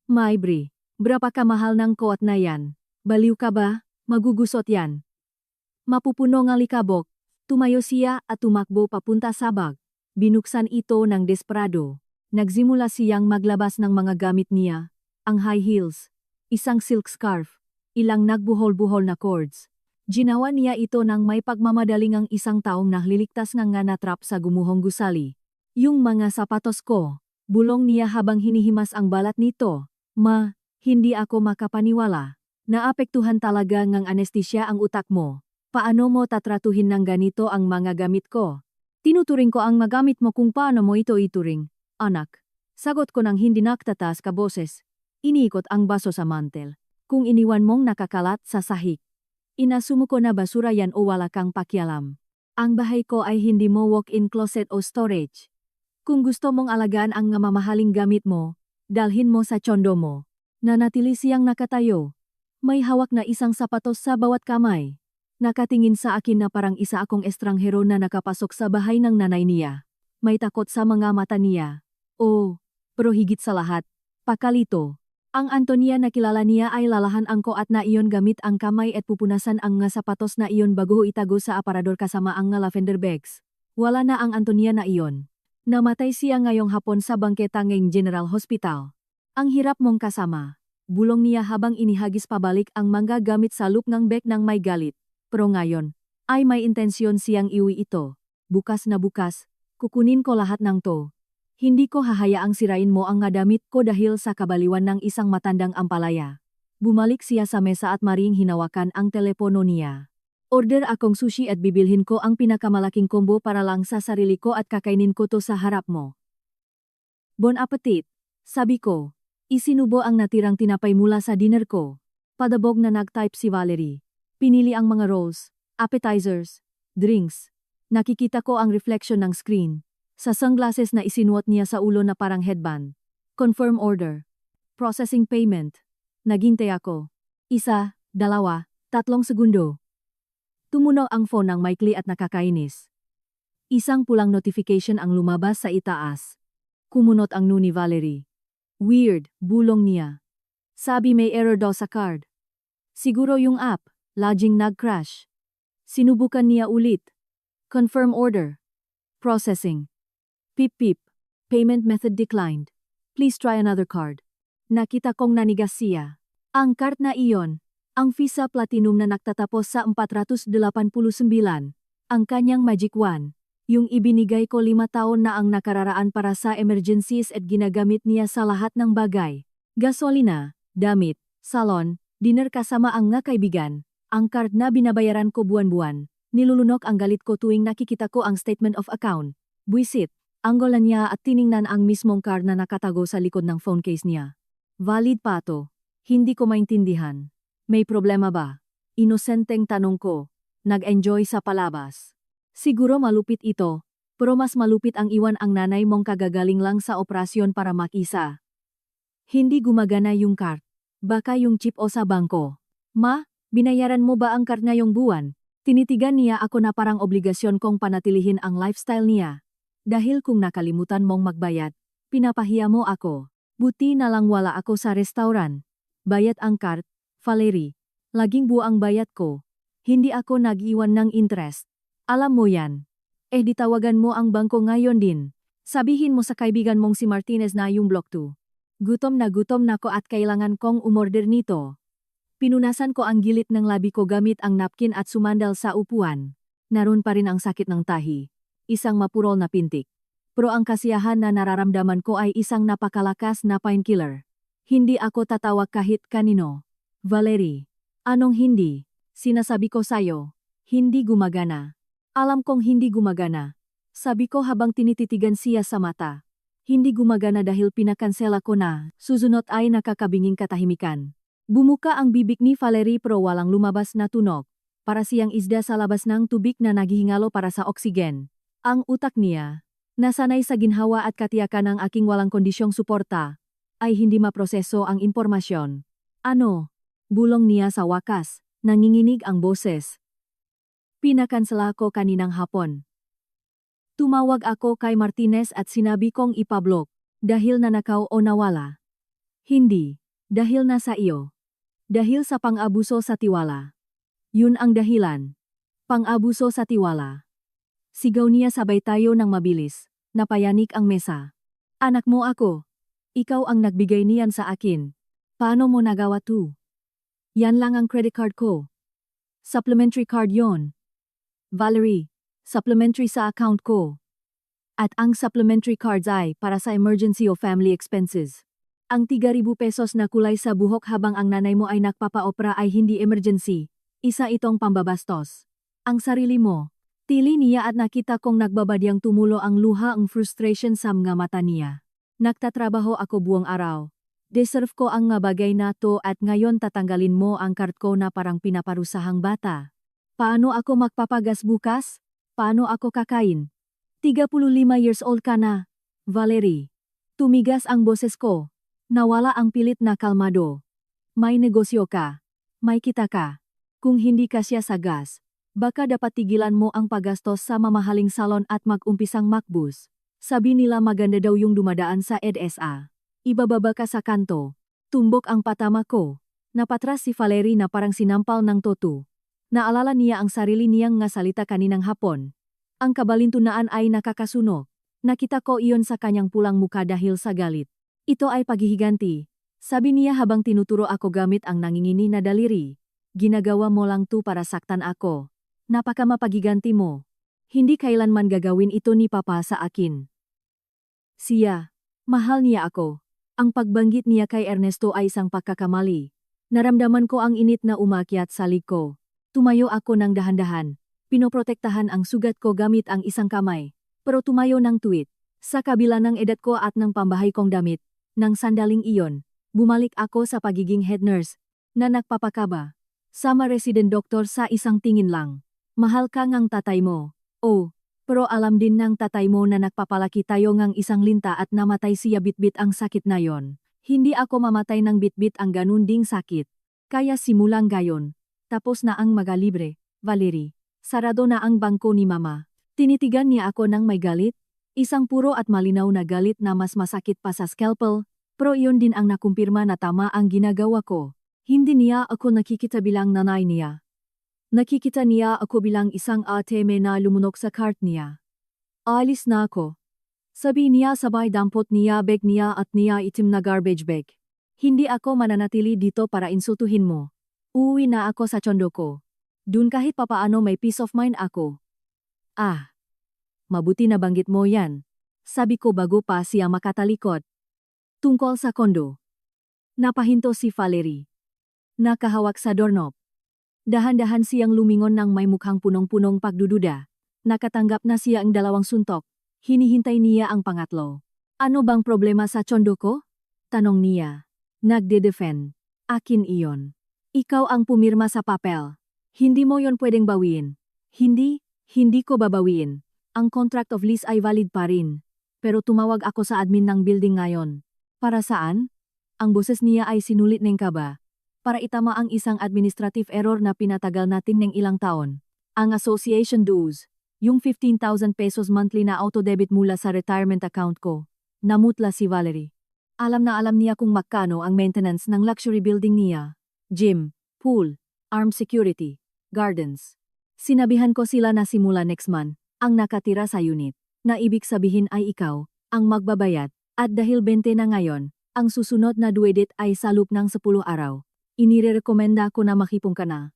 Maybre, brapa ka mahal ng coat na yan? Baliw ka ba? Magugusot yan. Mapupuno ng likabok. Tumayo siya at tumakbo papunta sa bag. Binuksan ito ng desperado. Nagsimula siyang maglabas ng mga gamit niya. Ang high heels, isang silk scarf, ilang nagbuhol-buhol na cords. Ginawa niya ito nang may pagmamadaling ang isang taong nahliligtas ng nga natrap sa gumuhong gusali. Yung mga sapatos ko, bulong niya habang hinihimas ang balat nito. Ma, hindi ako makapaniwala. Naapektuhan talaga ngang anesthesia ang utak mo. Paano mo tatratuhin ng ganito ang mga gamit ko? Tinuturing ko ang magamit mo kung paano mo ito ituring. Anak, sagot ko ng hindi naktatas ka boses. Iniikot ang baso sa mantel. Kung iniwan mong nakakalat sa sahig. Inasumo ko na basura yan o wala kang pakialam. Ang bahay ko ay hindi mo walk-in closet o storage. Kung gusto mong alagaan ang mamahaling gamit mo, dalhin mo sa tsondo mo. Nanatili siyang nakatayo. May hawak na isang sapatos sa bawat kamay. Nakatingin sa akin na parang isa akong estranghero na nakapasok sa bahay ng nanay niya. May takot sa mga mata niya. Oh, pero higit sa lahat, pakalito. Ang Antonia na kilala niya ay lalahan ang koat na iyon gamit ang kamay at pupunasan ang nga sapatos na iyon bago itago sa aparador kasama ang nga lavender bags. Wala na ang Antonia na iyon. Namatay siya ngayong hapon sa bangketa ng General Hospital. Ang hirap mong kasama. Bulong niya habang inihagis pabalik ang mga gamit sa loop ng bag ng may galit. Pero ngayon, ay may intensyon siyang iwi ito. Bukas na bukas, kukunin ko lahat ng to. Hindi ko hahayaang sirain mo ang nga damit ko dahil sa kabaliwan ng isang matandang ampalaya. Bumalik siya sa mesa at maring hinawakan ang telepono niya. Order akong sushi at bibilhin ko ang pinakamalaking combo para lang sa sarili ko at kakainin ko to sa harap mo. Bon appetit, sabi ko. Isinubo ang natirang tinapay mula sa dinner ko. Padabog na nag-type si Valerie. Pinili ang mga rolls, appetizers, drinks. Nakikita ko ang reflection ng screen. Sa sunglasses na isinuot niya sa ulo na parang headband. Confirm order. Processing payment. Naghintay ako. 1, 2, 3 segundo. Tumunog ang phone ng maikli at nakakainis. Isang pulang notification ang lumabas sa itaas. Kumunot ang nu ni Valerie. Weird, bulong niya. Sabi may error daw sa card. Siguro yung app, laging nag-crash. Sinubukan niya ulit. Confirm order. Processing. Pip pip. Payment method declined. Please try another card. Nakita kong nanigas siya. Ang card na iyon, ang Visa Platinum na nagtatapos sa 489, ang kanyang Magic One, yung ibinigay ko 5 taon na ang nakararaan para sa emergencies at ginagamit niya sa lahat ng bagay. Gasolina, damit, salon, dinner kasama ang nga kaibigan, ang card na binabayaran ko buwan-buwan. Nilulunok ang galit ko tuwing nakikita ko ang statement of account. Buisit, anggolan niya at tiningnan ang mismong card na nakatago sa likod ng phone case niya. Valid pa to. Hindi ko maintindihan. May problema ba? Inosenteng tanong ko. Nag-enjoy sa palabas. Siguro malupit ito, pero mas malupit ang iwan ang nanay mong kagagaling lang sa operasyon para makisa. Hindi gumagana yung card. Baka yung chip o sa bangko. Ma, binayaran mo ba ang card ngayong buwan? Tinitigan niya ako na parang obligasyon kong panatilihin ang lifestyle niya. Dahil kung nakalimutan mong magbayad, pinapahiya mo ako. Buti na lang wala ako sa restaurant. Bayad ang card, Valerie. Laging buang bayad ko. Hindi ako nag-iwan ng interest. Alam mo yan. Ditawagan mo ang bangko ngayon din. Sabihin mo sa kaibigan mong si Martinez na yung block 2. Gutom na ko at kailangan kong umorder nito. Pinunasan ko ang gilid ng labi ko gamit ang napkin at sumandal sa upuan. Naroon pa rin ang sakit ng tahi. Isang mapurol na pintik. Pero ang kasiyahan na nararamdaman ko ay isang napakalakas na painkiller. Hindi ako tatawag kahit kanino. Valerie. Anong hindi? Sinasabi ko sayo. Hindi gumagana. Alam kong hindi gumagana. Sabi ko habang tinititigan siya sa mata. Hindi gumagana dahil pinakansela ko na. Susunod ay nakakabinging katahimikan. Bumuka ang bibig ni Valerie pero walang lumabas na tunog. Para siyang isda sa labas ng tubig na naghihingalo para sa oksigen. Ang utak niya, nasanay sa ginhawa at katiyakan ng aking walang kondisyong suporta, ay hindi maproseso ang impormasyon. Ano? Bulong niya sa wakas, nanginginig ang boses. Pinakansela ko kaninang hapon. Tumawag ako kay Martinez at sinabi kong ipablok, dahil nanakaw o nawala. Hindi, dahil nasa iyo. Dahil sa pang-abuso sa tiwala. Yun ang dahilan. Pang-abuso sa tiwala. Sigaw niya sabay tayo ng mabilis, napayanik ang mesa. Anak mo ako. Ikaw ang nagbigay niyan sa akin. Paano mo nagawa to? Yan lang ang credit card ko. Supplementary card yon. Valerie, supplementary sa account ko. At ang supplementary cards ay para sa emergency o family expenses. Ang 3,000 pesos na kulay sa buhok habang ang nanay mo ay nagpapa-opera ay hindi emergency. Isa itong pambabastos. Ang sarili mo. Tili niya at nakita kong nagbabadyang tumulo ang luha ang frustration sa mga mata niya. Nagtatrabaho ako buong araw. Deserve ko ang nga bagay na to at ngayon tatanggalin mo ang card ko na parang pinaparusahang bata. Paano ako magpapagas bukas? Paano ako kakain? 35 years old ka na. Valerie. Tumigas ang boses ko. Nawala ang pilit na kalmado. May negosyo ka. May kita ka. Kung hindi ka siya sa gas, baka dapat tigilan mo ang paggastos sa mamahaling salon at mag-umpisang makbus. Sabi nila maganda daw yung dumadaan sa EDSA. Ibababa ka sa kanto. Tumbok ang patama ko. Napatras si Valerie na parang sinampal ng toto. Naalala niya ang sarili niyang nga salita kaninang hapon. Ang kabalintunaan ay nakakasunog. Nakita ko iyon sa kanyang pulang muka dahil sa galit. Ito ay paghihiganti. Sabi niya habang tinuturo ako gamit ang nangingini na daliri. Ginagawa mo lang to para saktan ako. Napaka mapaghiganti mo. Hindi kailanman gagawin ito ni Papa sa akin. Siya. Mahal niya ako. Ang pagbanggit niya kay Ernesto ay isang pagkakamali. Naramdaman ko ang init na umakyat sa lig ko. Tumayo ako ng dahan-dahan. Pinoprotektahan ang sugat ko gamit ang isang kamay. Pero tumayo ng tuwid. Sa kabila ng edad ko at ng pambahay kong damit. Nang sandaling iyon, bumalik ako sa pagiging head nurse na nagpapakaba. Sama resident doctor sa isang tingin lang. Mahal ka ngang tatay mo. Oh, Pero alam din ng tatay mo na nagpapalaki tayo ngang isang linta at namatay siya bitbit ang sakit na yon. Hindi ako mamatay ng bitbit ang ganun ding sakit. Kaya simulang gayon. Tapos na ang magalibre, Valerie. Sarado na ang bangko ni mama. Tinitigan niya ako ng may galit. Isang puro at malinaw na galit na mas masakit pa sa scalpel. Pero iyon din ang nakumpirma na tama ang ginagawa ko. Hindi niya ako nakikita bilang nanay niya. Nakikita niya ako bilang isang ateme na lumunok sa cart niya. Alis na ako. Sabi niya sabay dampot niya bag niya at niya itim na garbage bag. Hindi ako mananatili dito para insultuhin mo. Uuwi na ako sa condo ko. Dun kahit papaano may peace of mind ako. Ah. Mabuti na banggit mo yan. Sabi ko bago pa siya makatalikod. Tungkol sa condo. Napahinto si Valerie. Nakahawak sa doorknob. Dahan-dahan siyang lumingon ng may mukhang punong-punong pagdududa. Nakatanggap na siya ang 2 suntok. Hinihintay niya ang pangatlo. Ano bang problema sa condo ko? Tanong niya. Nagde-defend. Akin iyon. Ikaw ang pumirma sa papel. Hindi mo yon pwedeng bawiin. Hindi ko babawiin. Ang contract of lease ay valid pa rin. Pero tumawag ako sa admin ng building ngayon. Para saan? Ang boses niya ay sinulit ng kaba. Para itama ang isang administrative error na pinatagal natin ng ilang taon. Ang association dues, yung 15,000 pesos monthly na auto-debit mula sa retirement account ko. Namutla si Valerie. Alam na alam niya kung magkano ang maintenance ng luxury building niya. Gym, pool, armed security, gardens. Sinabihan ko sila na simula next month, ang nakatira sa unit, na ibig sabihin ay ikaw, ang magbabayad, at dahil 20 na ngayon, ang susunod na due date ay sa loob ng 10 araw. Inirekomenda ko na makipong ka na.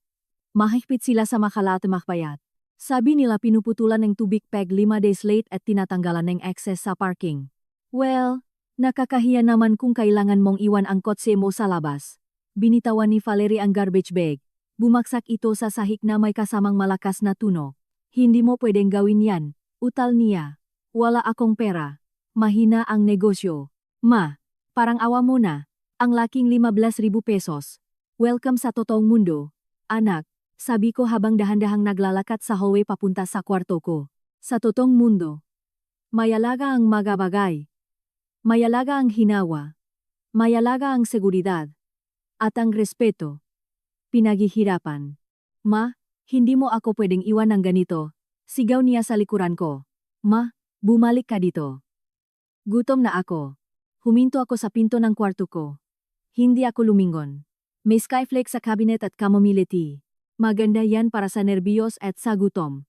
Mahigpit sila sa makalatamahbayad. Sabi nila pinuputulan ng tubig peg 5 days late at tinatanggalan ng access sa parking. Well, nakakahiya naman kung kailangan mong iwan ang kotse mo sa labas. Binitawan ni Valerie ang garbage bag. Bumaksak ito sa sahig na may kasamang malakas na tunog. Hindi mo pwedeng gawin yan, utal niya. Wala akong pera. Mahina ang negosyo. Ma, parang awa mo na. Ang laking 15,000 pesos. Welcome sa totoong mundo. Anak, sabi ko habang dahan-dahang naglalakad sa hallway papunta sa kwarto ko. Sa totoong mundo. Mayalaga ang magabagay. Mayalaga ang hinawa. Mayalaga ang seguridad. At ang respeto. Pinaghihirapan. Ma, hindi mo ako pwedeng iwan ng ganito. Sigaw niya sa likuran ko. Ma, bumalik ka dito. Gutom na ako. Huminto ako sa pinto ng kwarto ko. Hindi ako lumingon. May skyflake sa cabinet at chamomile tea. Maganda yan para sa nerbiyos at sa gutom.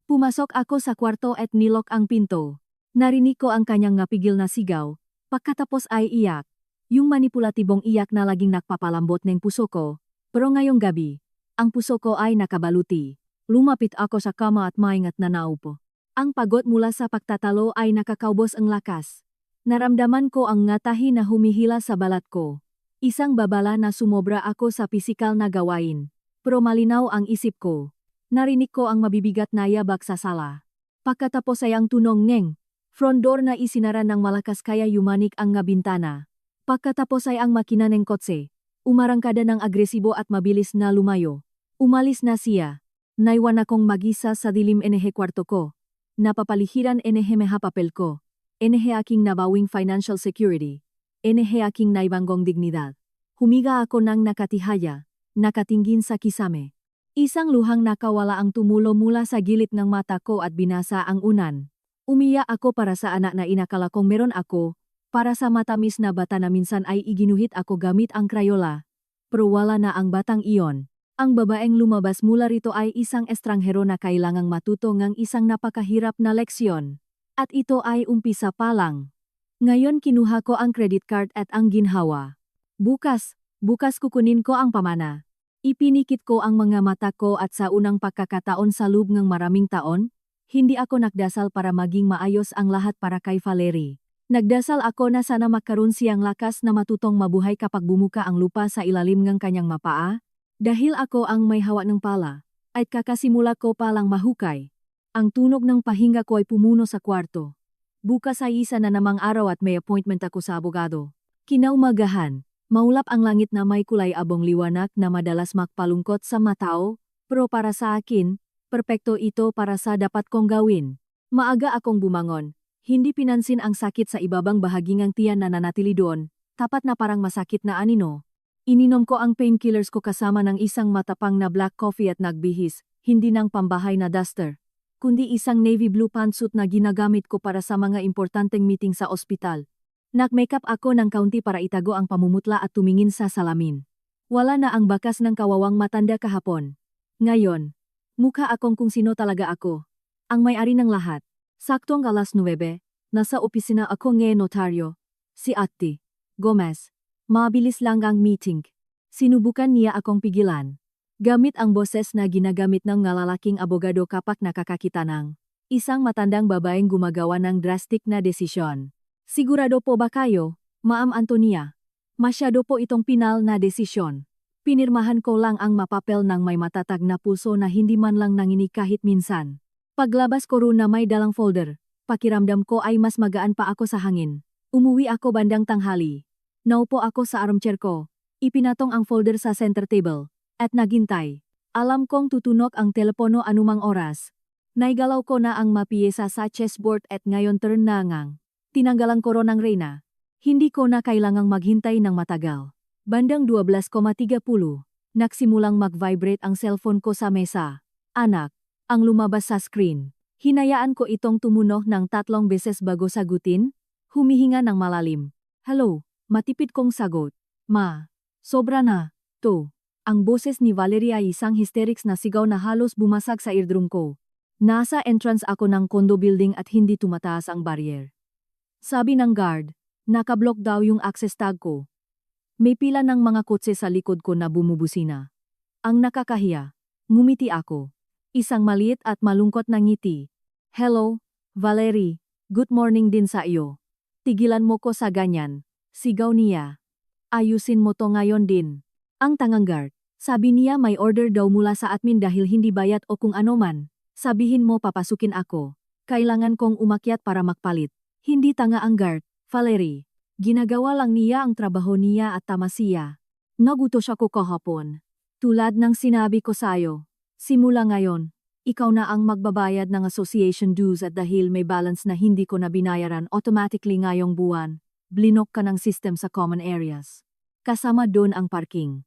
Pumasok ako sa kwarto at nilok ang pinto. Narinig ko ang kanyang napigil na sigaw. Pagkatapos ay iyak. Yung manipulatibong iyak na laging nakpapalambot ng puso ko. Pero ngayong gabi, ang puso ko ay nakabaluti. Lumapit ako sa kama at maingat na naupo. Ang pagod mula sa pagtatalo ay nakakaubos ang lakas. Naramdaman ko ang ngatahi na humihila sa balat ko. Isang babala na sumobra ako sa pisikal na gawain. Pero malinaw ang isip ko. Narinig ko ang mabibigat na yabak sa sala. Pagkatapos ay ang tunog ng front door na isinara ng malakas kaya yumanik ang nga bintana. Pagkatapos ay ang makina ng kotse. Umarangkada ng agresibo at mabilis na lumayo. Umalis na siya. Naiwan akong mag-isa sa dilim enehe kwarto ko. Napapalihiran enehe meha papel ko. Enehe aking nabawing financial security. Enehe aking naibanggong dignidad. Humiga ako ng nakatihaya, nakatingin sa kisame. Isang luhang nakawala ang tumulo mula sa gilid ng mata ko at binasa ang unan. Umiyak ako para sa anak na inakala kong meron ako, para sa matamis na bata na minsan ay iginuhit ako gamit ang Crayola. Pero wala na ang batang iyon. Ang babaeng lumabas mula rito ay isang estranghero na kailangang matuto ng isang napakahirap na leksyon. At ito ay umpisa pa lang. Ngayon kinuha ko ang credit card at ang ginhawa. Bukas kukunin ko ang pamana. Ipinikit ko ang mga mata ko at sa unang pagkakataon sa loob ng maraming taon, hindi ako nagdasal para maging maayos ang lahat para kay Valerie. Nagdasal ako na sana magkaroon siyang lakas na matutong mabuhay kapag bumuka ang lupa sa ilalim ng kanyang mapaa, dahil ako ang may hawak ng pala, at kakasimula ko palang mahukay. Ang tunog ng pahinga ko ay pumuno sa kwarto. Bukas ay isa na namang araw at may appointment ako sa abogado. Kinaumagahan, maulap ang langit na may kulay abong liwanag na madalas magpalungkot sa matao, pero para sa akin, perpekto ito para sa dapat kong gawin. Maaga akong bumangon. Hindi pinansin ang sakit sa ibabang bahagi ng tiyan na nanatili doon, tapat na parang masakit na anino. Ininom ko ang painkillers ko kasama ng isang matapang na black coffee at nagbihis, hindi ng pambahay na duster, kundi isang navy blue pantsuit na ginagamit ko para sa mga importanteng meeting sa ospital. Nag-makeup ako ng kaunti para itago ang pamumutla at tumingin sa salamin. Wala na ang bakas ng kawawang matanda kahapon. Ngayon, mukha akong kung sino talaga ako. Ang may-ari ng lahat. Saktong alas 9, nasa opisina ako ng notaryo. Si Ate Gomez. Mabilis lang ang meeting. Sinubukan niya akong pigilan. Gamit ang boses na ginagamit ng lalaking abogado kapag nakakakita ng isang matandang babaeng gumagawa ng drastic na desisyon. Sigurado po ba kayo, Ma'am Antonia? Masyado po itong pinal na desisyon. Pinirmahan ko lang ang mapapel ng may matatag na pulso na hindi man lang nanginig kahit minsan. Paglabas ko roon na may dalang folder, pakiramdam ko ay mas magaan pa ako sa hangin. Umuwi ako bandang tanghali. Naupo ako sa armchair ko. Ipinatong ang folder sa center table. At naghintay. Alam kong tutunok ang telepono anumang oras. Naigalaw ko na ang mapiyesa sa chessboard at ngayon turn na ngang. Tinanggalan ko ron ng reyna. Hindi ko na kailangang maghintay ng matagal. Bandang 12:30, nagsimulang mag-vibrate ang cellphone ko sa mesa. Anak. Ang lumabas sa screen. Hinayaan ko itong tumunog ng 3 beses bago sagutin. Humihinga ng malalim. Hello, matipid kong sagot. Ma, sobra na. To. Ang boses ni Valerie ay isang hysterics na sigaw na halos bumasag sa eardrum ko. Nasa entrance ako ng condo building at hindi tumataas ang barrier. Sabi ng guard, nakablock daw yung access tag ko. May pila ng mga kotse sa likod ko na bumubusina. Ang nakakahiya. Ngumiti ako. Isang maliit at malungkot na ngiti. Hello, Valerie. Good morning din sa iyo. Tigilan mo ko sa ganyan. Sigaw niya. Ayusin mo to ngayon din. Ang tangang guard. Sabi niya may order daw mula sa admin dahil hindi bayad o kung ano man. Sabihin mo papasukin ako. Kailangan kong umakyat para magpalit. Hindi tanga ang guard, Valerie. Ginagawa lang niya ang trabaho niya at tama siya. Nagutos ako kahapon. Tulad ng sinabi ko sa'yo. Simula ngayon, ikaw na ang magbabayad ng association dues at dahil may balance na hindi ko na binayaran automatically ngayong buwan, blinok ka ng system sa common areas. Kasama doon ang parking.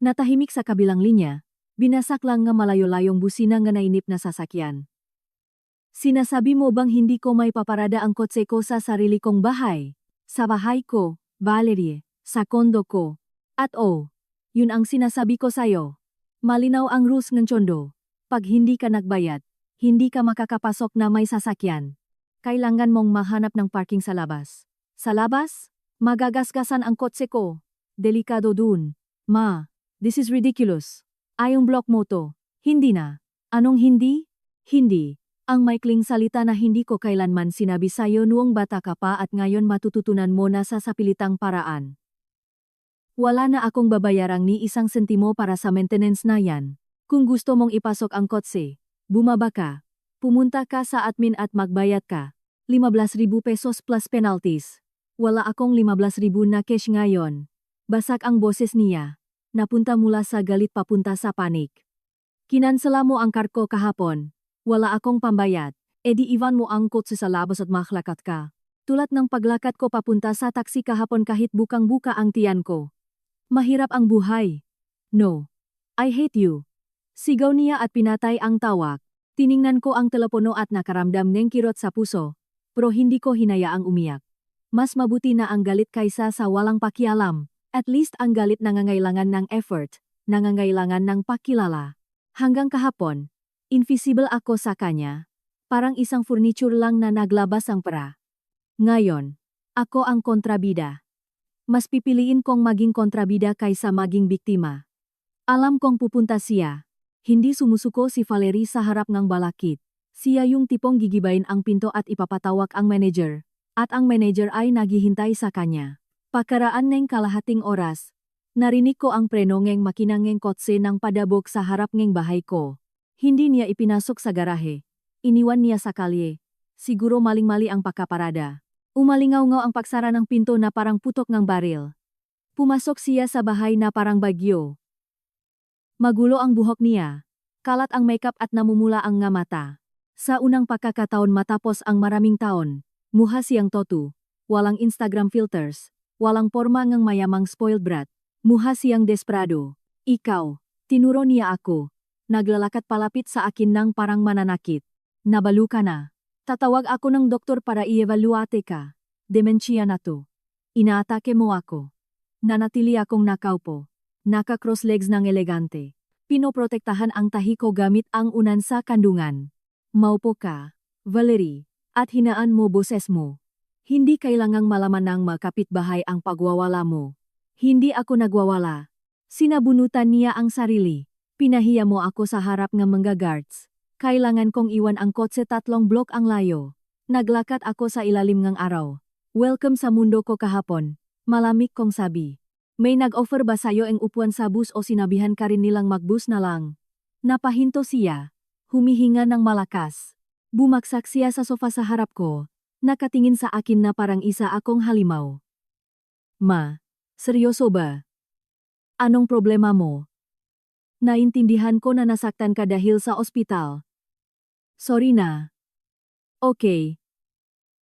Natahimik sa kabilang linya, binasak lang nga malayo-layong busina nga nainip na sasakyan. Sinasabi mo bang hindi ko may paparada ang kotse ko sa sarili kong bahay? Sa bahay ko, Valerie, sa kondo ko. At yun ang sinasabi ko sa'yo. Malinaw ang rules ng Chondo. Pag hindi ka nagbayad, hindi ka makakapasok na may sasakyan. Kailangan mong mahanap ng parking sa labas. Sa labas? Magagasgasan ang kotse ko. Delikado dun. Ma, this is ridiculous. Ayong block mo to. Hindi na. Anong hindi? Hindi. Ang maikling salita na hindi ko kailanman sinabi sa'yo noong bata ka pa at ngayon matututunan mo na sa sapilitang paraan. Wala na akong babayarang ni isang sentimo para sa maintenance na yan. Kung gusto mong ipasok ang kotse, bumaba ka. Pumunta ka sa admin at magbayad ka. 15,000 pesos plus penalties. Wala akong 15,000 na cash ngayon. Basak ang boses niya. Napunta mula sa galit papunta sa panik. Kinansela mo ang card ko kahapon. Wala akong pambayad. Edi iwan mo ang kotse sa labas at maklakat ka. Tulad ng paglakad ko papunta sa taxi kahapon kahit bukang-buka ang tiyan ko. Mahirap ang buhay. No. I hate you. Sigaw niya at pinatay ang tawag. Tiningnan ko ang telepono at nakaramdam ng kirot sa puso. Pero hindi ko hinayaang umiyak. Mas mabuti na ang galit kaysa sa walang pakialam. At least ang galit nangangailangan ng effort, nangangailangan ng pakilala. Hanggang kahapon, invisible ako sa kanya. Parang isang furniture lang na naglabas ang pera. Ngayon, ako ang kontrabida. Mas pipiliin kong maging kontrabida kaysa maging biktima. Alam kong pupunta siya. Hindi sumusuko si Valerie sa harap ng balakid. Siya yung tipong gigibayin ang pinto at ipapatawag ang manager. At ang manager ay naghihintay sa kanya. Pakaraan ng kalahating oras, narinig ko ang preno ng makinangeng kotse ng padabog sa harap ng bahay ko. Hindi niya ipinasok sa garahe. Iniwan niya sa kalye. Siguro maling-mali ang pagkaparada. Umalingaw-ngaw ang pagsara ng pinto na parang putok ng baril. Pumasok siya sa bahay na parang bagyo. Magulo ang buhok niya. Kalat ang makeup at namumula ang nga mata. Sa unang pagkakataon matapos ang maraming taon, muha siyang totu, walang Instagram filters, walang porma ngang mayamang spoiled brat, muha siyang desperado. Ikaw, tinuro niya ako. Naglalakat palapit sa akin ng parang mananakit. Nabalo ka na. Tatawag ako ng doktor para i-evaluate ka. Dementia na to. Inaatake mo ako. Nanatili akong nakaupo. Naka-cross legs ng elegante. Pinoprotektahan ang tahi ko gamit ang unan sa kandungan. Maupo ka, Valerie, at hinaan mo boses mo. Hindi kailangang malaman ng makapitbahay ang pagwawala mo. Hindi ako nagwawala. Sinabunutan niya ang sarili. Pinahiya mo ako sa harap ng mga guards. Kailangan kong iwan ang kotse 3 blok ang layo. Naglakat ako sa ilalim ng araw. Welcome sa mundo ko kahapon. Malamig kong sabi. May nag-offer ba sayo ang upuan sa bus o sinabihan ka rin nilang magbus na lang? Napahinto siya. Humihinga ng malakas. Bumaksak siya sa sofa sa harap ko. Nakatingin sa akin na parang isa akong halimaw. Ma, seryoso ba? Anong problema mo? Naintindihan ko na nasaktan ka dahil sa ospital. Sorry na. Okay.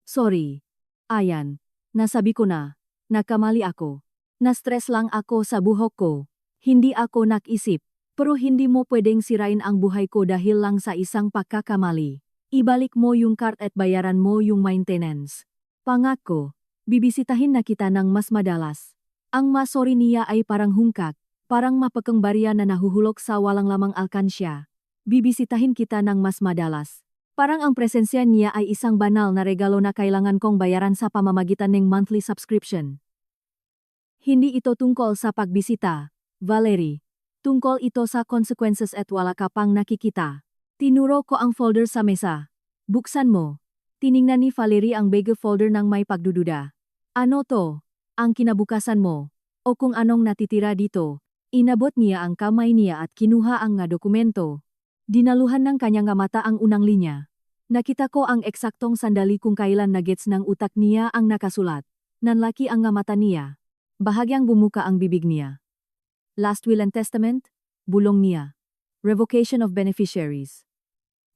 Sorry. Ayan, nasabi ko na. Nakamali ako. Na-stress lang ako sa buhok ko. Hindi ako nag-isip. Pero hindi mo pwedeng sirain ang buhay ko dahil lang sa isang pagkakamali. Ibalik mo yung card at bayaran mo yung maintenance. Pangako, bibisitahin na kita ng mas madalas. Ang masori niya ay parang hungkak, parang mapakang barya na nahuhulog sa walang lamang alkansya. Bibisitahin kita ng mas madalas. Parang ang presensya niya ay isang banal na regalo na kailangan kong bayaran sa pamamagitan ng monthly subscription. Hindi ito tungkol sa pagbisita, Valerie. Tungkol ito sa consequences at wala ka pang nakikita. Tinuro ko ang folder sa mesa. Buksan mo. Tiningnan ni Valerie ang big folder ng may pagdududa. Ano to? Ang kinabukasan mo. O kung anong natitira dito. Inabot niya ang kamay niya at kinuha ang nga dokumento. Dinaluhan ng kanyang mata ang unang linya. Nakita ko ang eksaktong sandali kung kailan nagets ng utak niya ang nakasulat. Nanlaki ang nga mata niya. Bahagyang bumuka ang bibig niya. Last will and testament? Bulong niya. Revocation of beneficiaries.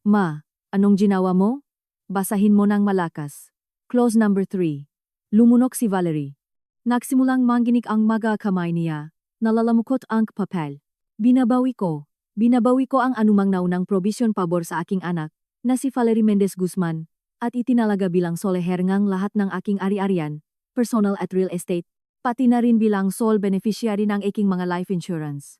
Ma, anong ginawa mo? Basahin mo ng malakas. Clause number 3. Lumunok si Valerie. Nagsimulang manginig ang mga kamay niya. Nalalamukot ang papel. Binabawi ko ang anumang naunang probisyon pabor sa aking anak, na si Valerie Mendez Guzman, at itinalaga bilang soleher ngang lahat ng aking ari-arian, personal at real estate, pati na rin bilang sole beneficiary ng aking mga life insurance.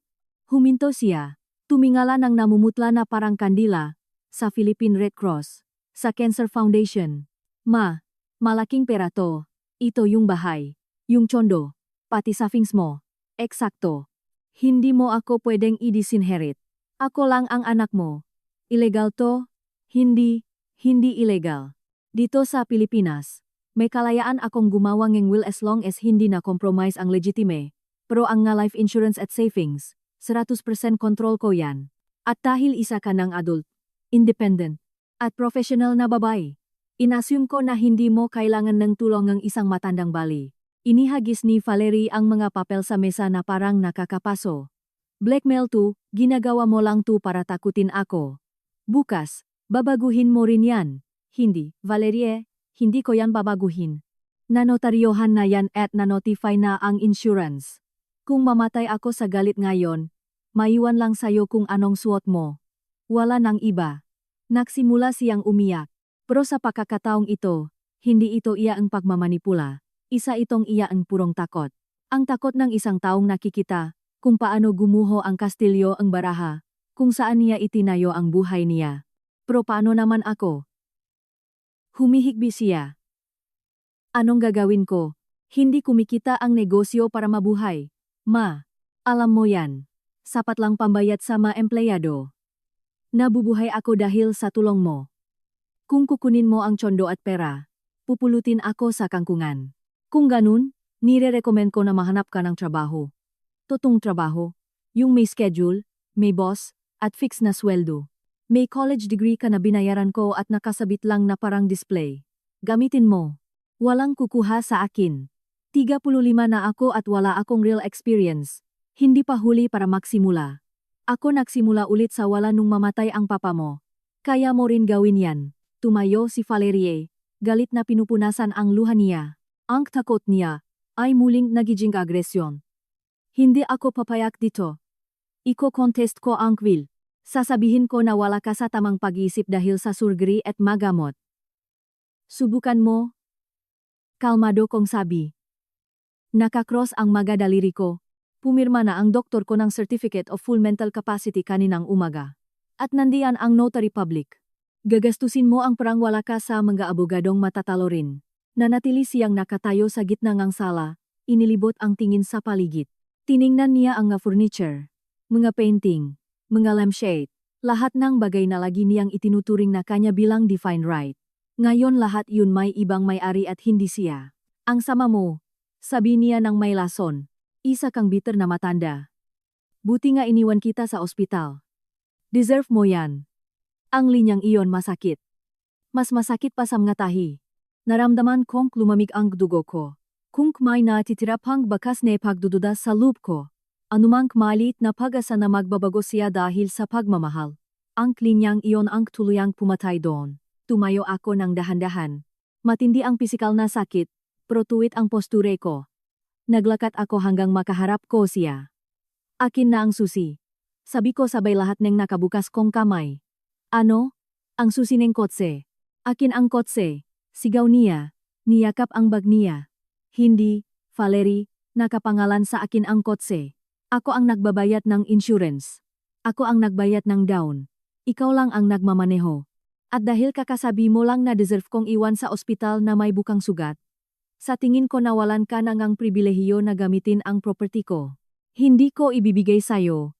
Huminto siya, tumingala ng namumutla na parang kandila, sa Philippine Red Cross, sa Cancer Foundation. Ma, malaking pera to. Ito yung bahay, yung tsondo, pati savings mo. Eksakto. Hindi mo ako pwedeng i-disinherit. Ako lang ang anak mo. Illegal to? Hindi illegal. Dito sa Pilipinas, may kalayaan akong gumawa ng will as long as hindi na compromise ang legitime. Pero ang nga life insurance at savings, 100% control ko yan. At dahil isa ka ng adult, independent, at professional na babae, inassume ko na hindi mo kailangan ng tulong ng isang matandang bali. Inihagis ni Valerie ang mga papel sa mesa na parang nakakapaso. Blackmail to, ginagawa mo lang to para takutin ako. Bukas, babaguhin mo rin yan. Hindi, Valerie, hindi ko yan babaguhin. Nanotaryohan na yan at nanotify na ang insurance. Kung mamatay ako sa galit ngayon, maiwan lang sayo kung anong suot mo. Wala nang iba. Nagsimula siyang umiyak. Pero sa pagkakataong ito, hindi ito iya ang pagmamanipula. Isa itong iya ang purong takot. Ang takot ng isang taong nakikita, kung paano gumuho ang kastilyo ang baraha, kung saan niya itinayo ang buhay niya. Pero paano naman ako? Humihigbi siya. Anong gagawin ko? Hindi kumikita ang negosyo para mabuhay. Ma, alam mo yan. Sapat lang pambayad sa mga empleyado. Nabubuhay ako dahil sa tulong mo. Kung kukunin mo ang tsondo at pera, pupulutin ako sa kangkungan. Kung ganun, nire-recommend ko na mahanap ka ng trabaho. Totong trabaho, yung may schedule, may boss, at fix na sweldo. May college degree ka na binayaran ko at nakasabit lang na parang display. Gamitin mo. Walang kukuha sa akin. 35 na ako at wala akong real experience. Hindi pa huli para magsimula. Ako nagsimula ulit sa wala nung mamatay ang papa mo. Kaya mo rin gawin yan. Tumayo si Valerie. Galit na pinupunasan ang luha niya. Ang takot niya ay muling nagiging agresyon. Hindi ako papayak dito. Iko-contest ko ang will. Sasabihin ko na wala ka sa tamang pag-iisip dahil sa surgery at magamot. Subukan mo. Kalmado kong sabi. Nakakross ang mga daliri ko. Pumirma na ang doktor ko ng Certificate of Full Mental Capacity kaninang umaga. At nandiyan ang notary public. Gagastusin mo ang perang wala ka sa mga abogadong matatalo rin. Nanatili siyang nakatayo sa gitna ng sala, inilibot ang tingin sa paligid. Tiningnan niya ang mga furniture, mga painting, mga lampshade, lahat ng bagay na lagi niyang itinuturing na kanya bilang defined right. Ngayon lahat yun may ibang may-ari at hindi siya. Ang sama mo, sabi niya ng may lason. Isa kang bitter na matanda. Buti nga iniwan kita sa ospital. Deserve mo yan. Ang linyang iyon masakit. Mas masakit pa sa mga tahi. Naramdaman kong lumamig ang dugo ko. Kung may natitira pang bakas na pagdududa sa loob ko. Anumang maliit na pag-asa na magbabago siya dahil sa pagmamahal. Ang linyang iyon ang tuluyang pumatay doon. Tumayo ako ng dahan-dahan. Matindi ang pisikal na sakit, pero tuwid ang posture ko. Naglakad ako hanggang makaharap ko siya. Akin na ang susi. Sabi ko sabay lahat ng nakabukas kong kamay. Ano? Ang susi ng kotse. Akin ang kotse. Sigaw niya. Niyakap ang bag niya. Hindi, Valerie, nakapangalan sa akin ang kotse. Ako ang nagbabayad ng insurance. Ako ang nagbayad ng down. Ikaw lang ang nagmamaneho. At dahil kakasabi mo lang na deserve kong iwan sa ospital na may bukang sugat, sa tingin ko nawalan ka ng ang pribilehiyo na gamitin ang property ko. Hindi ko ibibigay sayo.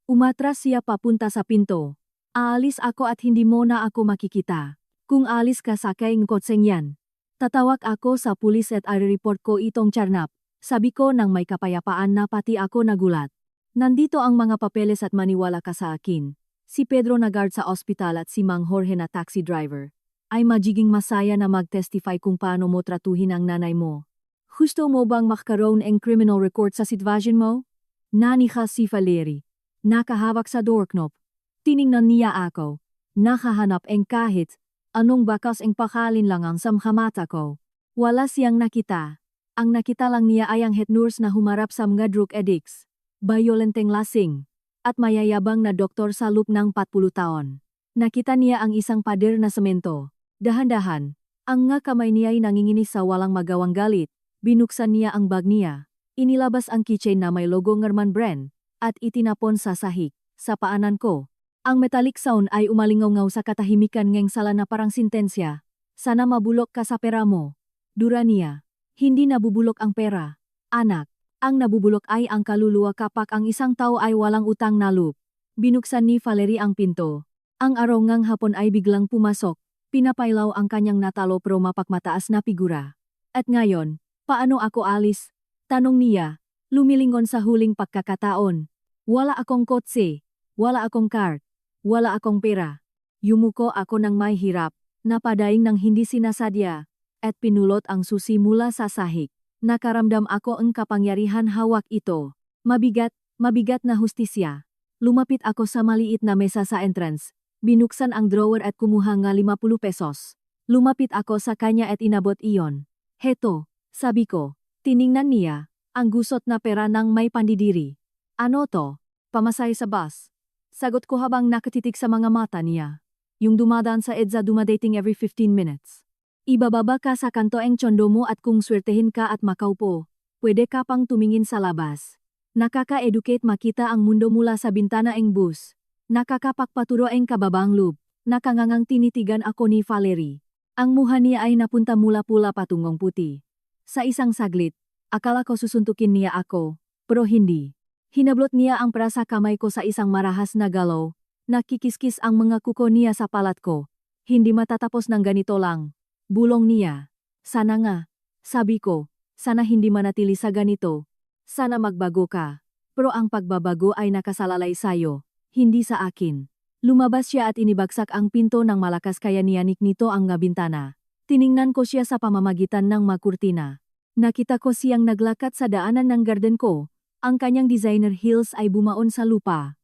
Umatras siya papunta sa pinto. Aalis ako at hindi mo na ako makikita. Kung alis ka sakay ng kotseng yan. Tatawag ako sa pulis at i-report ko itong charnap. Sabi ko nang may kapayapaan na pati ako nagulat. Nandito ang mga papeles at maniwala ka sa akin. Si Pedro na guard sa ospital at si Mang Jorge na taxi driver. Ay magiging masaya na mag-testify kung paano mo tratuhin ang nanay mo. Gusto mo bang makakaroon ng criminal record sa sitwasyon mo? Naniha si Valerie. Nakahawak sa doorknob. Tiningnan niya ako. Nakahanap ang kahit anong bakas ang pakalin lang ang samhamata ko. Wala siyang nakita. Ang nakita lang niya ay ang head nurse na humarap sa mga drug addicts. Violenteng lasing. At mayayabang na doktor sa loob ng 40 taon. Nakita niya ang isang pader na semento. Dahan-dahan. Ang nga kamay niya ay nanginginis sa walang magawang galit. Binuksan niya ang bag niya. Inilabas ang keychain na may logo Ngerman brand. At itinapon sa sahig. Sa paanan ko. Ang metallic sound ay umalingaw-ngaw sa katahimikan ngeng sala na parang sintensya. Sana mabulok ka sa pera mo. Dura niya. Hindi nabubulok ang pera. Anak. Ang nabubulok ay ang kaluluwa kapag ang isang tao ay walang utang na loob. Binuksan ni Valerie ang pinto. Ang araw ngang hapon ay biglang pumasok. Pinapailaw ang kanyang natalo pero mapakmataas na figura. At ngayon, paano ako alis? Tanong niya. Lumilingon sa huling pagkakataon. Wala akong kotse. Wala akong card. Wala akong pera. Yumuko ako ng may hirap, napadaing ng hindi sinasadya, at pinulot ang susi mula sa sahig. Nakaramdam ako ang kapangyarihan hawak ito. Mabigat na hustisya. Lumapit ako sa maliit na mesa sa entrance. Binuksan ang drawer at kumuha nga 50 pesos. Lumapit ako sa kanya at inabot iyon. Heto, sabi ko. Tiningnan niya, ang gusot na pera ng may pandidiri. Ano to? Pamasay sa bus. Sagot ko habang nakatitig sa mga mata niya. Yung dumadaan sa EDSA dumadating every 15 minutes. Ibababa ka sa kanto ang tsondo mo at kung swertehin ka at makaupo, pwede ka pang tumingin sa labas. Nakaka-educate makita ang mundo mula sa bintana ang bus. Nakakapagpaturo ang kababang loob. Nakangangang tinitigan ako ni Valerie. Ang muha niya ay napunta mula pula patungong puti. Sa isang saglit, akala ko susuntukin niya ako, pero hindi. Hinablot niya ang pera sa kamay ko sa isang marahas na galaw. Nakikiskis ang mga kuko niya sa palat ko. Hindi matatapos ng ganito lang. Bulong niya. Sana nga. Sabi ko, sana hindi manatili sa ganito. Sana magbago ka. Pero ang pagbabago ay nakasalalay sayo, hindi sa akin. Lumabas siya at inibagsak ang pinto ng malakas kaya niyanik nito ang nga bintana. Tiningnan ko siya sa pamamagitan ng makurtina. Nakita ko siyang naglakad sa daanan ng garden ko. Ang kanyang designer heels ay bumaon sa lupa.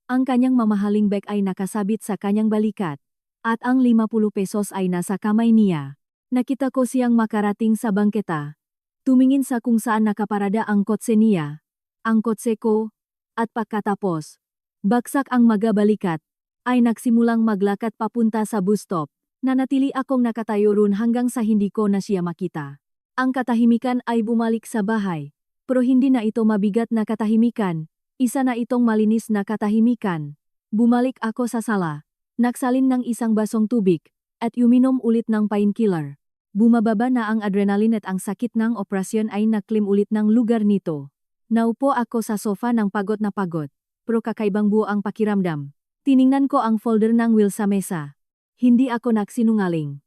Ang kanyang mamahaling bag ay nakasabit sa kanyang balikat. At ang 50 pesos ay nasa kamay niya. Nakita ko siyang makarating sa bangketa. Tumingin sa kung saan nakaparada ang kotse niya, ang kotse ko, at pagkatapos, bagsak ang magabalikat, ay nagsimulang maglakad papunta sa bus stop. Nanatili akong nakatayo roon hanggang sa hindi ko na siya makita. Ang katahimikan ay bumalik sa bahay, pero hindi na ito mabigat na katahimikan, isa na itong malinis na katahimikan. Bumalik ako sa sala, nagsalin ng isang basong tubig, at uminom ulit ng painkiller. Bumababa na ang adrenaline at ang sakit ng operasyon ay naklim ulit ng lugar nito. Naupo ako sa sofa ng pagod na pagod, pero kakaibang buo ang pakiramdam. Tiningnan ko ang folder ng will sa mesa. Hindi ako nagsinungaling.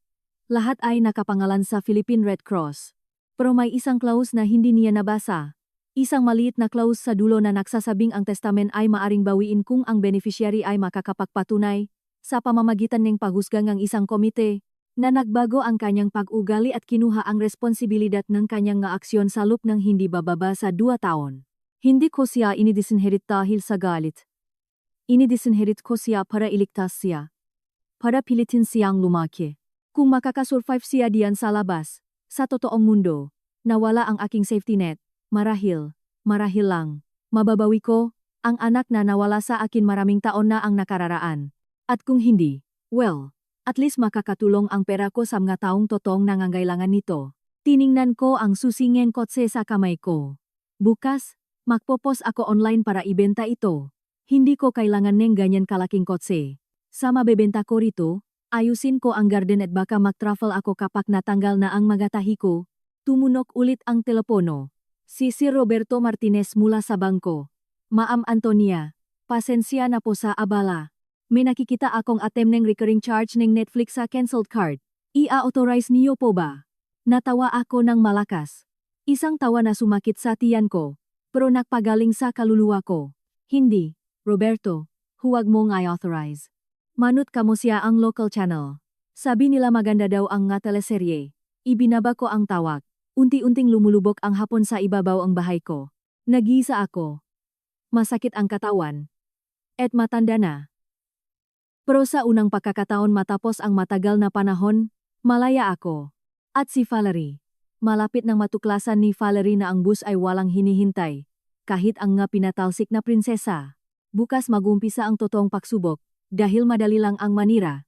Lahat ay nakapangalan sa Philippine Red Cross. Pero may isang clause na hindi niya nabasa. Isang maliit na clause sa dulo na nagsasabing ang testamen ay maaring bawiin kung ang beneficiary ay makakapagpatunay sa pamamagitan ng paghusga ng isang komite na nagbago ang kanyang pag-ugali at kinuha ang responsibilidad ng kanyang nga aksyon sa loob ng hindi bababa sa 2 taon. Hindi ko siya inidisinherit dahil sa galit. Inidisinherit ko siya para iligtas siya. Para pilitin siyang lumaki. Kung makakasurvive siya diyan sa labas, sa totoong mundo, nawala ang aking safety net, marahil lang, mababawi ko, ang anak na nawala sa akin maraming taon na ang nakararaan. At kung hindi, well, at least makakatulong ang pera ko sa mga taong totoong nangangailangan nito. Tiningnan ko ang susingeng kotse sa kamay ko. Bukas, magpo-post ako online para ibenta ito. Hindi ko kailangan ng ganyan kalaking kotse. Sa mabebenta ko rito, ayusin ko ang garden at baka mag-travel ako kapag natanggal na ang mga tahi ko. Tumunok ulit ang telepono. Si Roberto Martinez mula sa bangko. Ma'am Antonia, pasensya na po sa abala. May nakikita akong attempt ng recurring charge ng Netflix sa cancelled card. I-authorize niyo po ba? Natawa ako ng malakas. Isang tawa na sumakit sa tiyan ko, pero nagpagaling sa kaluluwa ko. Hindi, Roberto, huwag mong i-authorize. Manut kamo siya ang local channel. Sabi nila maganda daw ang nga teleserye. Ibinaba ko ang tawag. Unti-unting lumulubog ang hapon sa ibabaw ang bahay ko. Nag-iisa ako. Masakit ang katawan. Et matanda na. Pero sa unang pagkakataon matapos ang matagal na panahon, malaya ako. At si Valerie. Malapit nang matuklasan ni Valerie na ang bus ay walang hinihintay. Kahit ang nga pinatalsik na prinsesa. Bukas magumpisa ang totoong pagsubok. Dahil madali lang ang manira.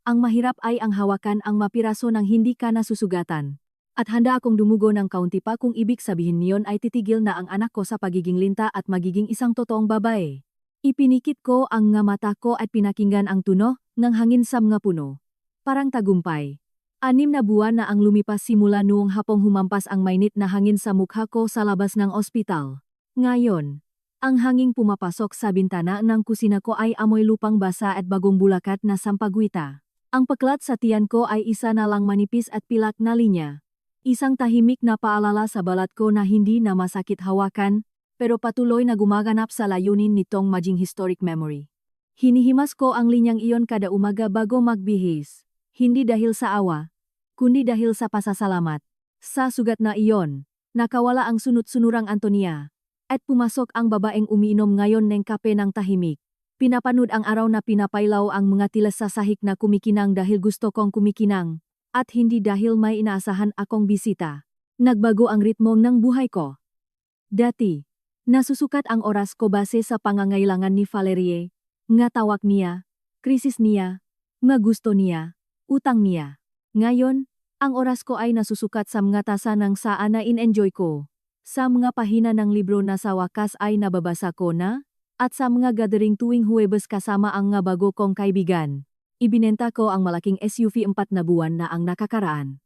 Ang mahirap ay ang hawakan ang mapiraso ng hindi ka nasusugatan. At handa akong dumugo ng kaunti pa kung ibig sabihin niyon ay titigil na ang anak ko sa pagiging linta at magiging isang totoong babae. Ipinikit ko ang nga mata ko at pinakinggan ang tunog ng hangin sa mga puno. Parang tagumpay. 6 na buwan na ang lumipas simula noong hapong humampas ang mainit na hangin sa mukha ko sa labas ng ospital. Ngayon, ang hanging pumapasok sa bintana ng kusina ko ay amoy lupang basa at bagong bulakat na sampagwita. Ang paklat sa tiyan ko ay isa na lang manipis at pilak na linya. Isang tahimik na paalala sa balat ko na hindi na masakit hawakan, pero patuloy na gumaganap sa layunin nitong maging historic memory. Hinihimas ko ang linyang iyon kada umaga bago magbihis. Hindi dahil sa awa, kundi dahil sa pasasalamat. Sa sugat na iyon, nakawala ang sunod-sunurang Antonia. At pumasok ang babaeng umiinom ngayon ng kape ng tahimik. Pinapanood ang araw na pinapailaw ang mga tilas sa sahig na kumikinang dahil gusto kong kumikinang, at hindi dahil may inaasahan akong bisita. Nagbago ang ritmo ng buhay ko. Dati, nasusukat ang oras ko base sa pangangailangan ni Valerie, nga tawag niya, krisis niya, nga gusto niya, utang niya. Ngayon, ang oras ko ay nasusukat sa mga tasa ng saan na in-enjoy ko. Sa mga pahina ng libro na sa wakas ay nababasa ko na, at sa mga gathering tuwing Huwebes kasama ang nga bago kong kaibigan. Ibinenta ko ang malaking SUV 4 na buwan na ang nakakaraan.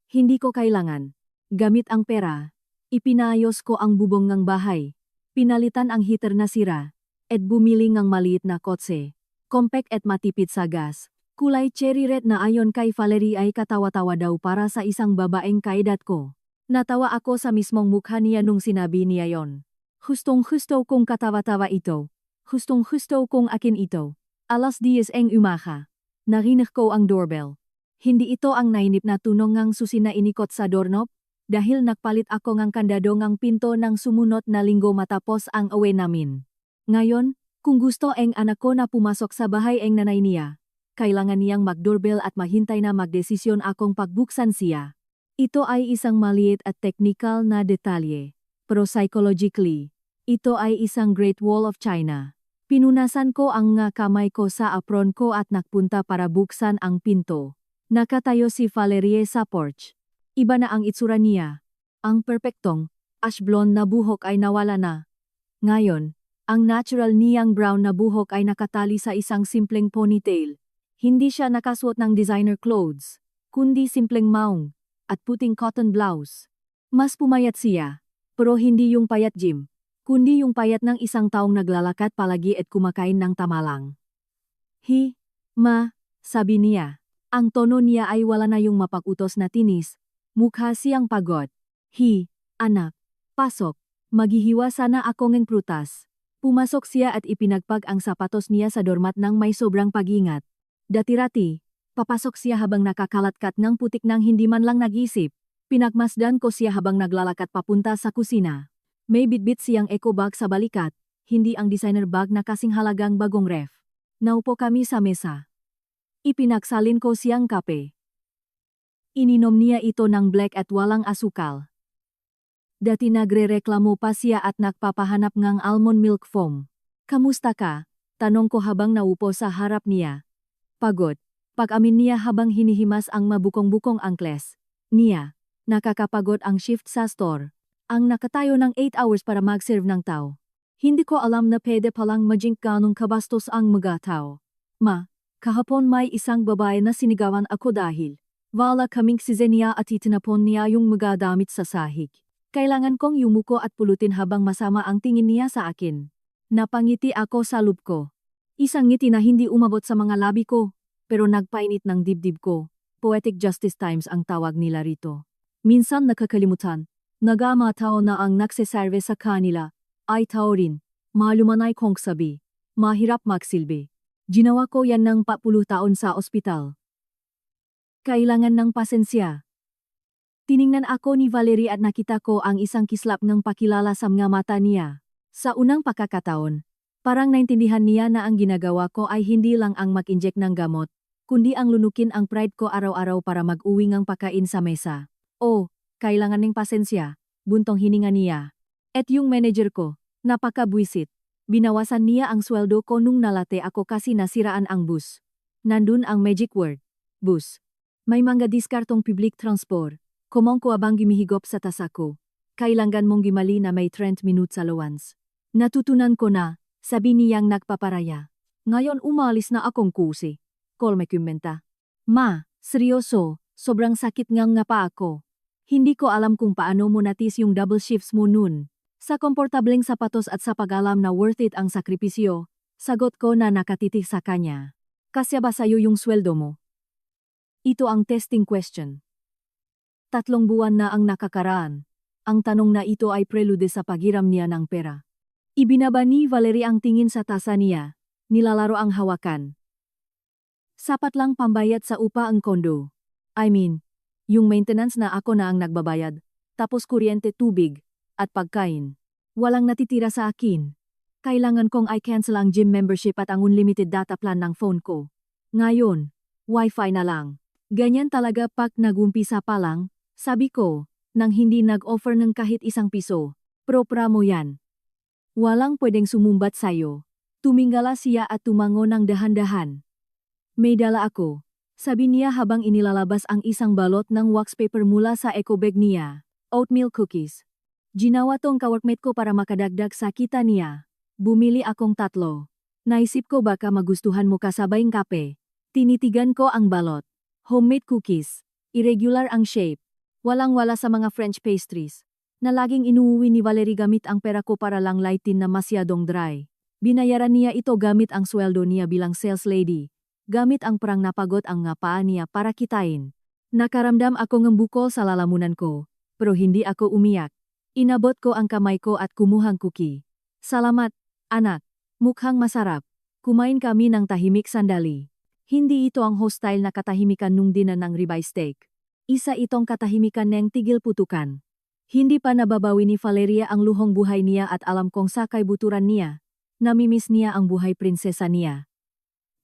Hindi ko kailangan. Gamit ang pera. Ipinaayos ko ang bubong ng bahay. Pinalitan ang heater na sira. At bumili ng maliit na kotse. Compact at matipid sa gas. Kulay cherry red na ayon kay Valerie ay katawa-tawa daw para sa isang babaeng kaedad ko. Natawa ako sa mismong mukha niya nung sinabi niya yon. Hustong-husto kong katawa-tawa ito. Hustong-husto kong akin ito. 10:00 ang umaga. Narinig ko ang doorbell. Hindi ito ang nainip na tunog ng susi na inikot sa doorknob, dahil nagpalit ako ng kandado ng pinto ng sumunod na linggo matapos ang away namin. Ngayon, kung gusto ang anak ko na pumasok sa bahay ang nanay niya, kailangan niyang mag-doorbell at mahintay na magdesisyon akong pagbuksan siya. Ito ay isang maliit at technical na detalye. Pero psychologically, ito ay isang Great Wall of China. Pinunasan ko ang nga kamay ko sa apron ko at nagpunta para buksan ang pinto. Nakatayo si Valerie sa porch. Iba na ang itsura niya. Ang perpektong, ash blonde na buhok ay nawala na. Ngayon, ang natural niyang brown na buhok ay nakatali sa isang simpleng ponytail. Hindi siya nakasuot ng designer clothes, kundi simpleng maong at puting cotton blouse. Mas pumayat siya, pero hindi yung payat gym, kundi yung payat ng isang taong naglalakad palagi at kumakain ng tamalang. Ma, sabi niya. Ang tono niya ay wala na yung mapag-utos na tinis. Mukha siyang pagod. Anak, pasok. Maghihiwa sana ako ng prutas. Pumasok siya at ipinagpag ang sapatos niya sa doormat nang may sobrang pag-ingat. Dati-rati, papasok siya habang nakakalatkat ng putik nang hindi man lang nag-isip. Pinagmasdan ko siya habang naglalakad papunta sa kusina. May bitbit siyang eco bag sa balikat, hindi ang designer bag na kasing halagang bagong ref. Naupo kami sa mesa. Ipinagsalin ko siyang kape. Ininom niya ito ng black at walang asukal. Dati nagrereklamo pa siya at nagpapahanap ng almond milk foam. Kamusta ka? Tanong ko habang naupo sa harap niya. Pagod. Pag-amin niya habang hinihimas ang mabukong-bukong angkles. Niya, nakakapagod ang shift sa store. Ang nakatayo ng 8 hours para mag-serve ng tao. Hindi ko alam na pwede palang maging ganong kabastos ang mga tao. Ma, kahapon may isang babae na sinigawan ako dahil wala kaming sizenya at itinapon niya yung mga damit sa sahig. Kailangan kong yumuko at pulutin habang masama ang tingin niya sa akin. Napangiti ako sa loob ko. Isang ngiti na hindi umabot sa mga labi ko, pero nagpainit ng dibdib ko. Poetic justice times ang tawag nila rito. Minsan nakakalimutan, mga tao na ang nagseserve sa kanila, ay tao rin. Malumanay kong sabi, mahirap magsilbi. Ginawa ko yan ng 40 taon sa ospital. Kailangan ng pasensya. Tiningnan ako ni Valerie at nakita ko ang isang kislap ng pakilala sa mga mata niya. Sa unang pagkakataon, parang naintindihan niya na ang ginagawa ko ay hindi lang ang mag-inject ng gamot, kundi ang lunukin ang pride ko araw-araw para mag-uwi ng pagkain sa mesa. Oh, kailangan ng pasensya, buntong hininga niya. At yung manager ko, napakabwisit. Binawasan niya ang sweldo ko nung nalate ako kasi nasiraan ang bus. Nandun ang magic word, bus. May mga diskartong public transport. Kumong ko abang gimihigop sa tasako. Kailangan mong gimali na may 30 minutes allowance. Natutunan ko na, sabi niyang nagpaparaya. Ngayon umalis na akong kusi. Call me kumenta. Ma, seryoso, sobrang sakit ngang nga pa ako. Hindi ko alam kung paano mo natis yung double shifts mo nun. Sa komportableng sapatos at sa pag-alam na worth it ang sakripisyo, sagot ko na nakatitig sa kanya. Kasya ba sa'yo yung sweldo mo? Ito ang testing question. 3 buwan na ang nakakaraan. Ang tanong na ito ay prelude sa paghiram niya ng pera. Ibinaba ni Valerie ang tingin sa tasa niya, nilalaro ang hawakan. Sapat lang pambayad sa upa ang kondo. I mean, yung maintenance na ako na ang nagbabayad, tapos kuryente, tubig, at pagkain. Walang natitira sa akin. Kailangan kong i-cancel ang gym membership at ang unlimited data plan ng phone ko. Ngayon, wifi na lang. Ganyan talaga pag nagumpisa pa lang. Sabi ko, nang hindi nag-offer ng kahit isang piso, propra mo yan. Walang pwedeng sumumbat sa'yo. Tumingala siya at tumango ng dahan-dahan. May dala ako, sabi niya habang inilalabas ang isang balot ng wax paper mula sa eco bag niya. Oatmeal cookies. Ginawa tong kaworkmate ko para makadagdag sa kita niya. Bumili akong 3. Naisip ko baka magustuhan mo kasabayng kape. Tinitigan ko ang balot. Homemade cookies. Irregular ang shape. Walang-wala sa mga French pastries, na laging inuuwi ni Valerie gamit ang pera ko para lang lightin na masyadong dry. Binayaran niya ito gamit ang sweldo niya bilang sales lady, gamit ang perang napagod ang nga paa niya para kitain. Nakaramdam ako ng bukol sa lalamunan ko, pero hindi ako umiyak. Inabot ko ang kamay ko at kumuhang cookie. Salamat, anak. Mukhang masarap. Kumain kami ng tahimik sandali. Hindi ito ang hostile na katahimikan nung dinan ng ribeye steak. Isa itong katahimikan ng tigil putukan. Hindi pa nababawi ni Valeria ang luhong buhay niya at alam kong sakay buturan niya. Namimiss niya ang buhay prinsesa niya.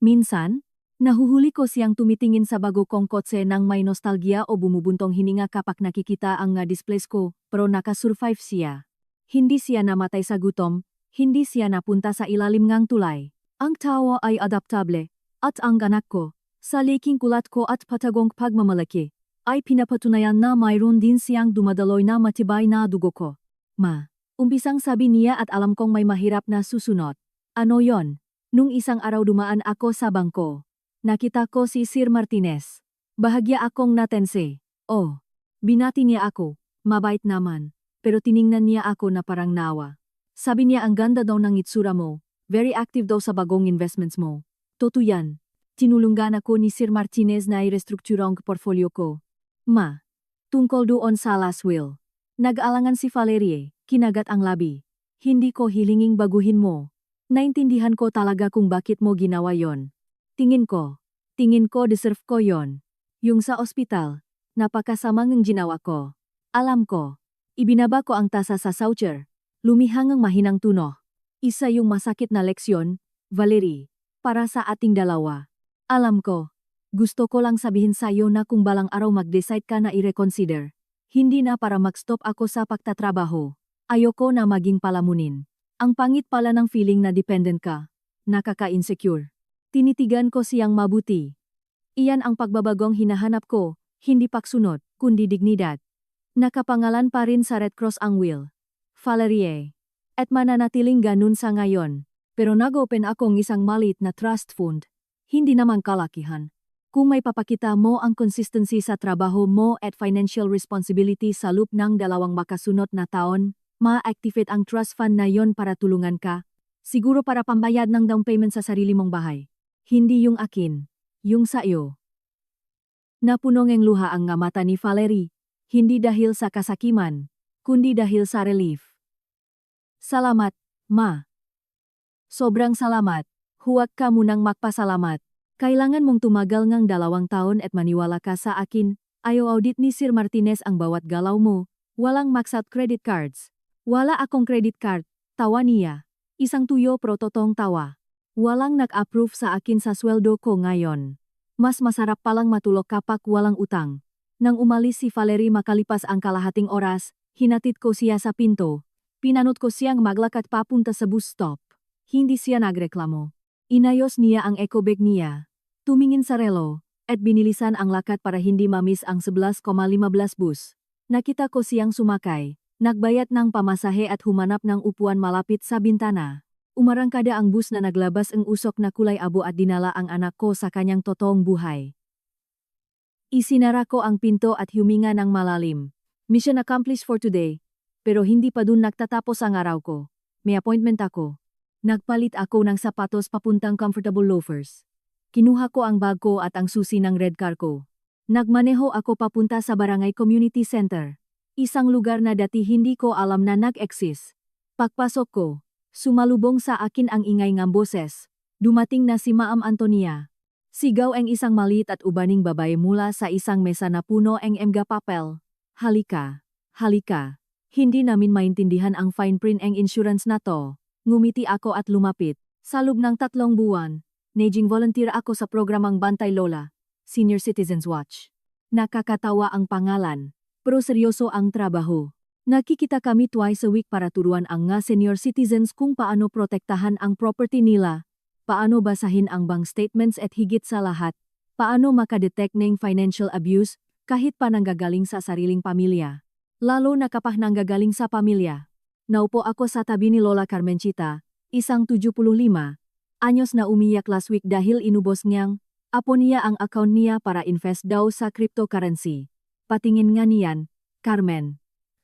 Minsan, Nahuhuli ko siyang tumitingin sa bago kong kotse nang may nostalgia o bumubuntong hininga kapag nakikita ang nga displays ko, pero nakasurvive siya. Hindi siya namatay sa gutom, hindi siya napunta sa ilalim ngang tulay. Ang tao ay adaptable, at ang anak ko, sa leking kulat ko at patagong pagmamalaki, ay pinapatunayan na mayroon din siyang dumadaloy na matibay na dugo ko. Ma, umpisang sabi niya at alam kong may mahirap na susunod. Ano yon? Nung isang araw dumaan ako sa bangko. Nakita ko si Sir Martinez. Bahagya akong natense. Oh, binati niya ako, mabait naman, pero tiningnan niya ako na parang nawa. Sabi niya ang ganda daw ng itsura mo, very active daw sa bagong investments mo. Totoo yan. Tinulungan ako ni Sir Martinez na i-restructure ang portfolio ko. Ma, tungkol doon sa last will. Nag-alangan si Valerie, kinagat ang labi. Hindi ko hilinging baguhin mo. Naintindihan ko talaga kung bakit mo ginawa yon. Tingin ko deserve ko yon. Yung sa ospital, napakasama ng ginawa ko. Alam ko, ibinaba ko ang tasa sa voucher. Lumihangang mahinang tuno. Isa yung masakit na leksyon, Valerie, para sa ating dalawa. Alam ko, gusto ko lang sabihin sa'yo na kung balang araw mag-decide ka na i-reconsider, hindi na para mag-stop ako sa pagtatrabaho. Ayoko na maging palamunin. Ang pangit pala ng feeling na dependent ka. Nakaka-insecure. Tinitigan ko siyang mabuti. Iyan ang pagbabagong hinahanap ko, hindi paksunod, kundi dignidad. Nakapangalan pa rin sa Red Cross ang will. Valerie. At mananatiling ganun sa ngayon. Pero nag-open akong isang maliit na trust fund. Hindi naman kalakihan. Kung may papakita mo ang consistency sa trabaho mo at financial responsibility sa loob ng 2 makasunod na taon, ma-activate ang trust fund na yon para tulungan ka. Siguro para pambayad ng down payment sa sarili mong bahay. Hindi yung akin, yung sa iyo. Napunong ang luha ang nga mata ni Valerie, hindi dahil sa kasakiman, kundi dahil sa relief. Salamat, Ma. Sobrang salamat, huwag ka munang magpasalamat. Kailangan mong tumagal ngang 2 taon at maniwala ka sa akin, ayaw audit ni Sir Martinez ang bawat galaw mo, walang max-out credit cards. Wala akong credit card, tawa niya. Isang tuyo pro totong tawa. Walang nag-approve sa akin sa sweldo ko ngayon. Mas masarap palang matulog kapag walang utang. Nang umalis si Valerie makalipas ang kalahating oras, hinatid ko siya sa pinto. Pinanot ko siyang maglakad papunta sa bus stop. Hindi siya nagreklamo. Inayos niya ang eco bag niya. Tumingin sa relo, at binilisan ang lakad para hindi mamiss ang 11:15 bus. Nakita ko siyang sumakay, nagbayad ng pamasahe at humanap ng upuan malapit sa bintana. Umarangkada ang bus na naglabas ang usok na kulay abo at dinala ang anak ko sa kanyang totoong buhay. Isinara ko ang pinto at huminga ng malalim. Mission accomplished for today. Pero hindi pa dun nagtatapos ang araw ko. May appointment ako. Nagpalit ako ng sapatos papuntang comfortable loafers. Kinuha ko ang bag ko at ang susi ng red car ko. Nagmaneho ako papunta sa Barangay Community Center. Isang lugar na dati hindi ko alam na nag-exist. Pagpasok ko, sumalubong sa akin ang ingay ng boses. Dumating na si Ma'am Antonia. Sigaw ang isang maliit at ubaning babae mula sa isang mesa na puno ang emga papel. Halika, halika. Hindi namin maintindihan ang fine print ang insurance na to. Ngumiti ako at lumapit. Sa loob ng 3 buwan, naging volunteer ako sa programang Bantay Lola, Senior Citizens Watch. Nakakatawa ang pangalan, pero seryoso ang trabaho. Nakikita kami twice a week para turuan ang nga senior citizens kung paano protektahan ang property nila, paano basahin ang bank statements at higit sa lahat, paano makadetect ng financial abuse kahit pa nanggagaling sa sariling pamilya. Lalo na kapag nanggagaling sa pamilya. Naupo ako sa tabi ni Lola Carmenchita, isang 75 anyos na umiyak last week dahil inubos niyang apo niya ang account niya para invest daw sa cryptocurrency. Patingin nga niyan, Carmen.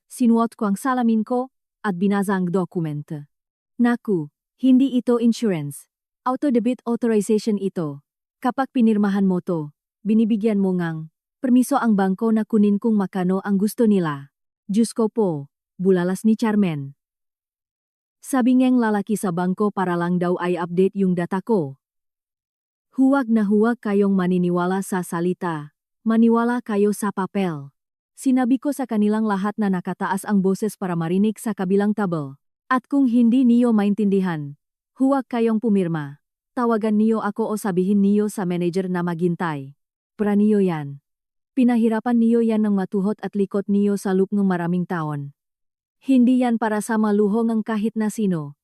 Sinuot ko ang salamin ko at binasa ang dokument. Naku, hindi ito insurance. Auto-debit authorization ito. Kapag pinirmahan mo to, binibigyan mo ngang permiso ang bangko na kunin kung makano ang gusto nila. Diyos ko po, bulalas ni Carmen. Sabi ngang lalaki sa bangko para lang daw ay update yung data ko. Huwag na huwag kayong maniniwala sa salita. Maniwala kayo sa papel. Sinabi ko sa kanilang lahat na nakataas ang boses para marinig sa kabilang table. At kung hindi niyo maintindihan, huwag kayong pumirma. tawagan niyo ako o sabihin niyo sa manager na maghintay. Praniyo yan. Pinahirapan niyo yan ng matuhot at likot niyo sa loop ng maraming taon. Hindi yan para sa maluho ng kahit na sino.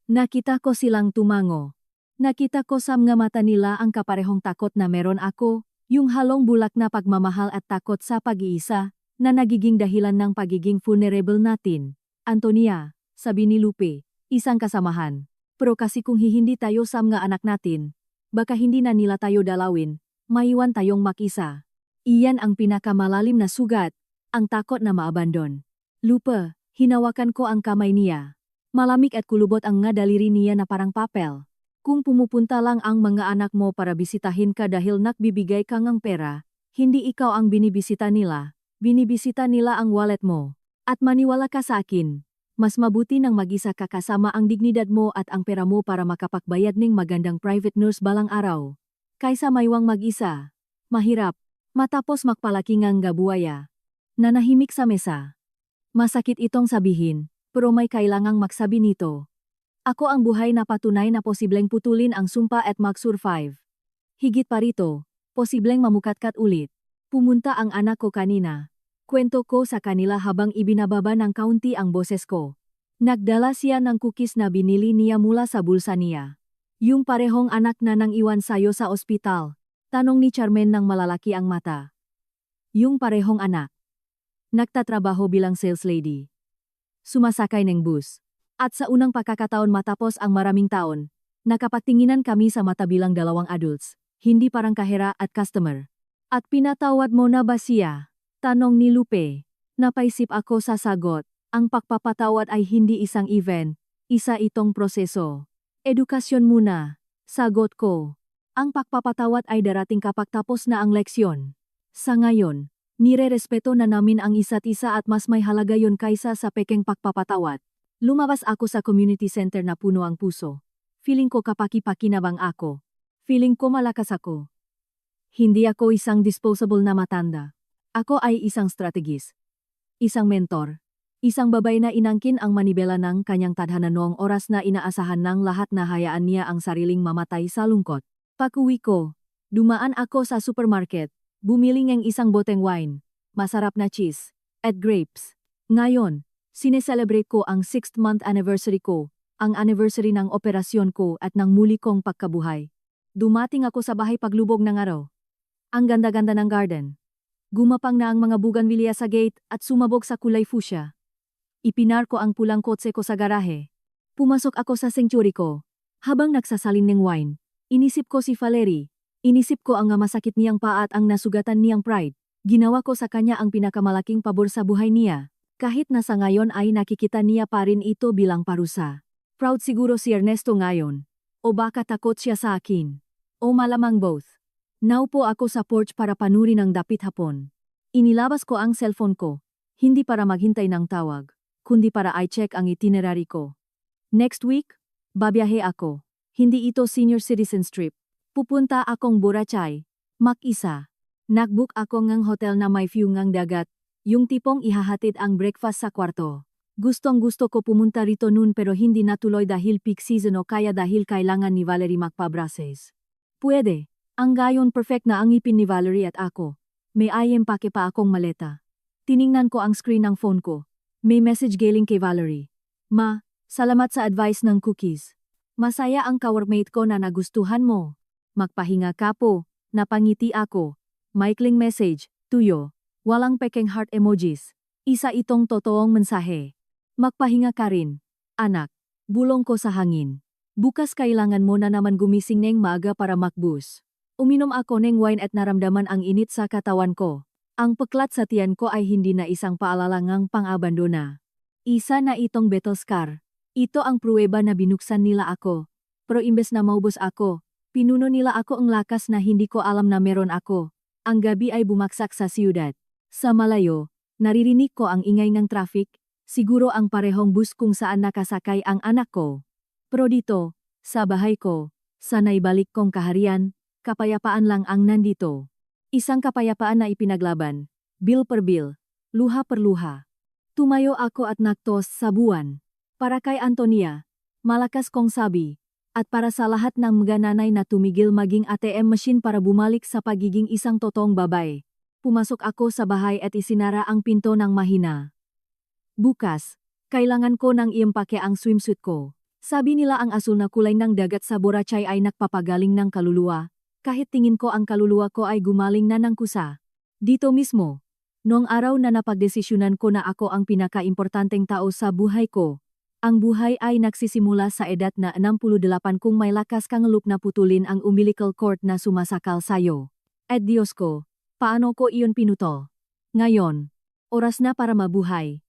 Nakita ko silang tumango. Nakita ko sa mga mata nila ang kaparehong takot na meron ako, yung halong bulak na pagmamahal at takot sa pag-iisa, na nagiging dahilan ng pagiging vulnerable natin. Antonia, sabi ni Lupe, isang kasamahan. Pero kasi kung hindi tayo sa mga anak natin, baka hindi na nila tayo dalawin, maiwan tayong mag-isa. Iyan ang pinakamalalim na sugat, ang takot na maabandon. Lupe, hinawakan ko ang kamay niya. Malamig at kulubot ang nga daliri niya na parang papel. Kung pumupunta lang ang mga anak mo para bisitahin ka dahil nakbibigay ka ng pera, hindi ikaw ang binibisita nila ang wallet mo. At maniwala ka sa akin, mas mabuti nang mag-isa ka kasama ang dignidad mo at ang pera mo para makapagbayad ng magandang private nurse balang araw. Kaysa maywang mag-isa. Mahirap, matapos magpalaki ngang gabuaya. Nanahimik sa mesa. Masakit itong sabihin, pero may kailangang magsabi nito. Ako ang buhay na patunay na posibleng putulin ang sumpa at mag-survive. Higit pa rito, posibleng mamukatkat ulit. Pumunta ang anak ko kanina. Kwento ko sa kanila habang ibinababa ng kaunti ang boses ko. Nagdala siya ng cookies na binili niya mula sa bulsa niya. Yung parehong anak na nang iwan sayo sa ospital. Tanong ni Charmaine ng malalaki ang mata. Yung parehong anak. Nagtatrabaho bilang sales lady. Sumasakay ng bus. At sa unang pagkakataon matapos ang maraming taon, nakapagtinginan kami sa mata bilang dalawang adults, hindi parang kahera at customer. At pinatawad mo na ba siya? Tanong ni Lupe. Napaisip ako sa sagot. Ang pagpapatawad ay hindi isang event, isa itong proseso. Edukasyon muna. Sagot ko. Ang pagpapatawad ay darating kapag tapos na ang leksyon. Sa ngayon, nire-respeto na namin ang isa't isa at mas may halaga yon kaysa sa pekeng pagpapatawad. Lumabas ako sa community center na puno ang puso. Feeling ko kapaki-pakinabang ako. Feeling ko malakas ako. Hindi ako isang disposable na matanda. Ako ay isang strategist. Isang mentor. Isang babay na inangkin ang manibela ng kanyang tadhana noong oras na inaasahan ng lahat na hayaan niya ang sariling mamatay sa lungkot. Pag-uwi ko, dumaan ako sa supermarket, bumili ng isang boteng wine, masarap na cheese, at grapes. Ngayon, sineselebrate ko ang 6th month anniversary ko, ang anniversary ng operasyon ko at ng muli kong pagkabuhay. Dumating ako sa bahay paglubog ng araw. Ang ganda-ganda ng garden. Gumapang na ang mga bougainvillea sa gate at sumabog sa kulay fuchsia. Ipinar ko ang pulang kotse ko sa garahe. Pumasok ako sa sanctuary ko. Habang nagsasalin ng wine, inisip ko si Valerie. Inisip ko ang masakit niyang paa at ang nasugatan niyang pride. Ginawa ko sa kanya ang pinakamalaking pabor sa buhay niya. Kahit na sa ngayon ay nakikita niya pa rin ito bilang parusa. Proud siguro si Ernesto ngayon. O baka takot siya sa akin. O malamang both. Naupo ako sa porch para panurin ang dapit hapon. Inilabas ko ang cellphone ko. Hindi para maghintay ng tawag, kundi para i-check ang itinerary ko. Next week, babiyahe ako. Hindi ito senior citizens trip. Pupunta akong Boracay. Mag-isa. Nagbook ako ng hotel na may view ng dagat, yung tipong ihahatid ang breakfast sa kwarto. Gustong-gusto ko pumunta rito noon pero hindi natuloy dahil peak season o kaya dahil kailangan ni Valerie magpa-braces. Pwede. Ang gayon perfect na ang ipin ni Valerie at ako. May empake pa akong maleta. Tiningnan ko ang screen ng phone ko. May message galing kay Valerie. Ma, salamat sa advice ng cookies. Masaya ang ka-workmate ko na nagustuhan mo. Magpahinga ka po. Napangiti ako. Maikling message, tuyo. Walang pekeng heart emojis. Isa itong totoong mensahe. Magpahinga ka rin. Anak, bulong ko sa hangin. Bukas kailangan mo na naman gumising ng maaga para makbus. Uminom ako ng wine at naramdaman ang init sa katawan ko. Ang peklat sa tiyan ko ay hindi na isang paalala ngang pang-abandona. Isa na itong battle scar. Ito ang pruweba na binuksan nila ako. Pero imbes na maubos ako, pinuno nila ako ang lakas na hindi ko alam na meron ako. Ang gabi ay bumaksak sa siyudad. Sa malayo, naririnig ko ang ingay ng traffic, siguro ang parehong bus kung saan nakasakay ang anak ko. Pero dito, sa bahay ko, sa naibalik kong kaharian, kapayapaan lang ang nandito. Isang kapayapaan na ipinaglaban, bil per bil, luha per luha. Tumayo ako at nagtos sa buwan. Para kay Antonia, malakas kong sabi, At para sa lahat ng mga nanay na tumigil maging ATM machine para bumalik sa pagiging isang totoong babae. Pumasok ako sa bahay at isinara ang pinto ng mahina. Bukas, kailangan ko nang iempake ang swimsuit ko. Sabi nila ang asul na kulay ng dagat sa Boracay ay nakpapagaling ng kaluluwa, kahit tingin ko ang kaluluwa ko ay gumaling na ng kusa. Dito mismo, noong araw na napagdesisyonan ko na ako ang pinaka-importanteng tao sa buhay ko, ang buhay ay nagsisimula sa edad na 68 kung may lakas kang loop na putulin ang umbilical cord na sumasakal sayo. At Diyos ko, paano ko iyon pinutol? Ngayon, oras na para mabuhay.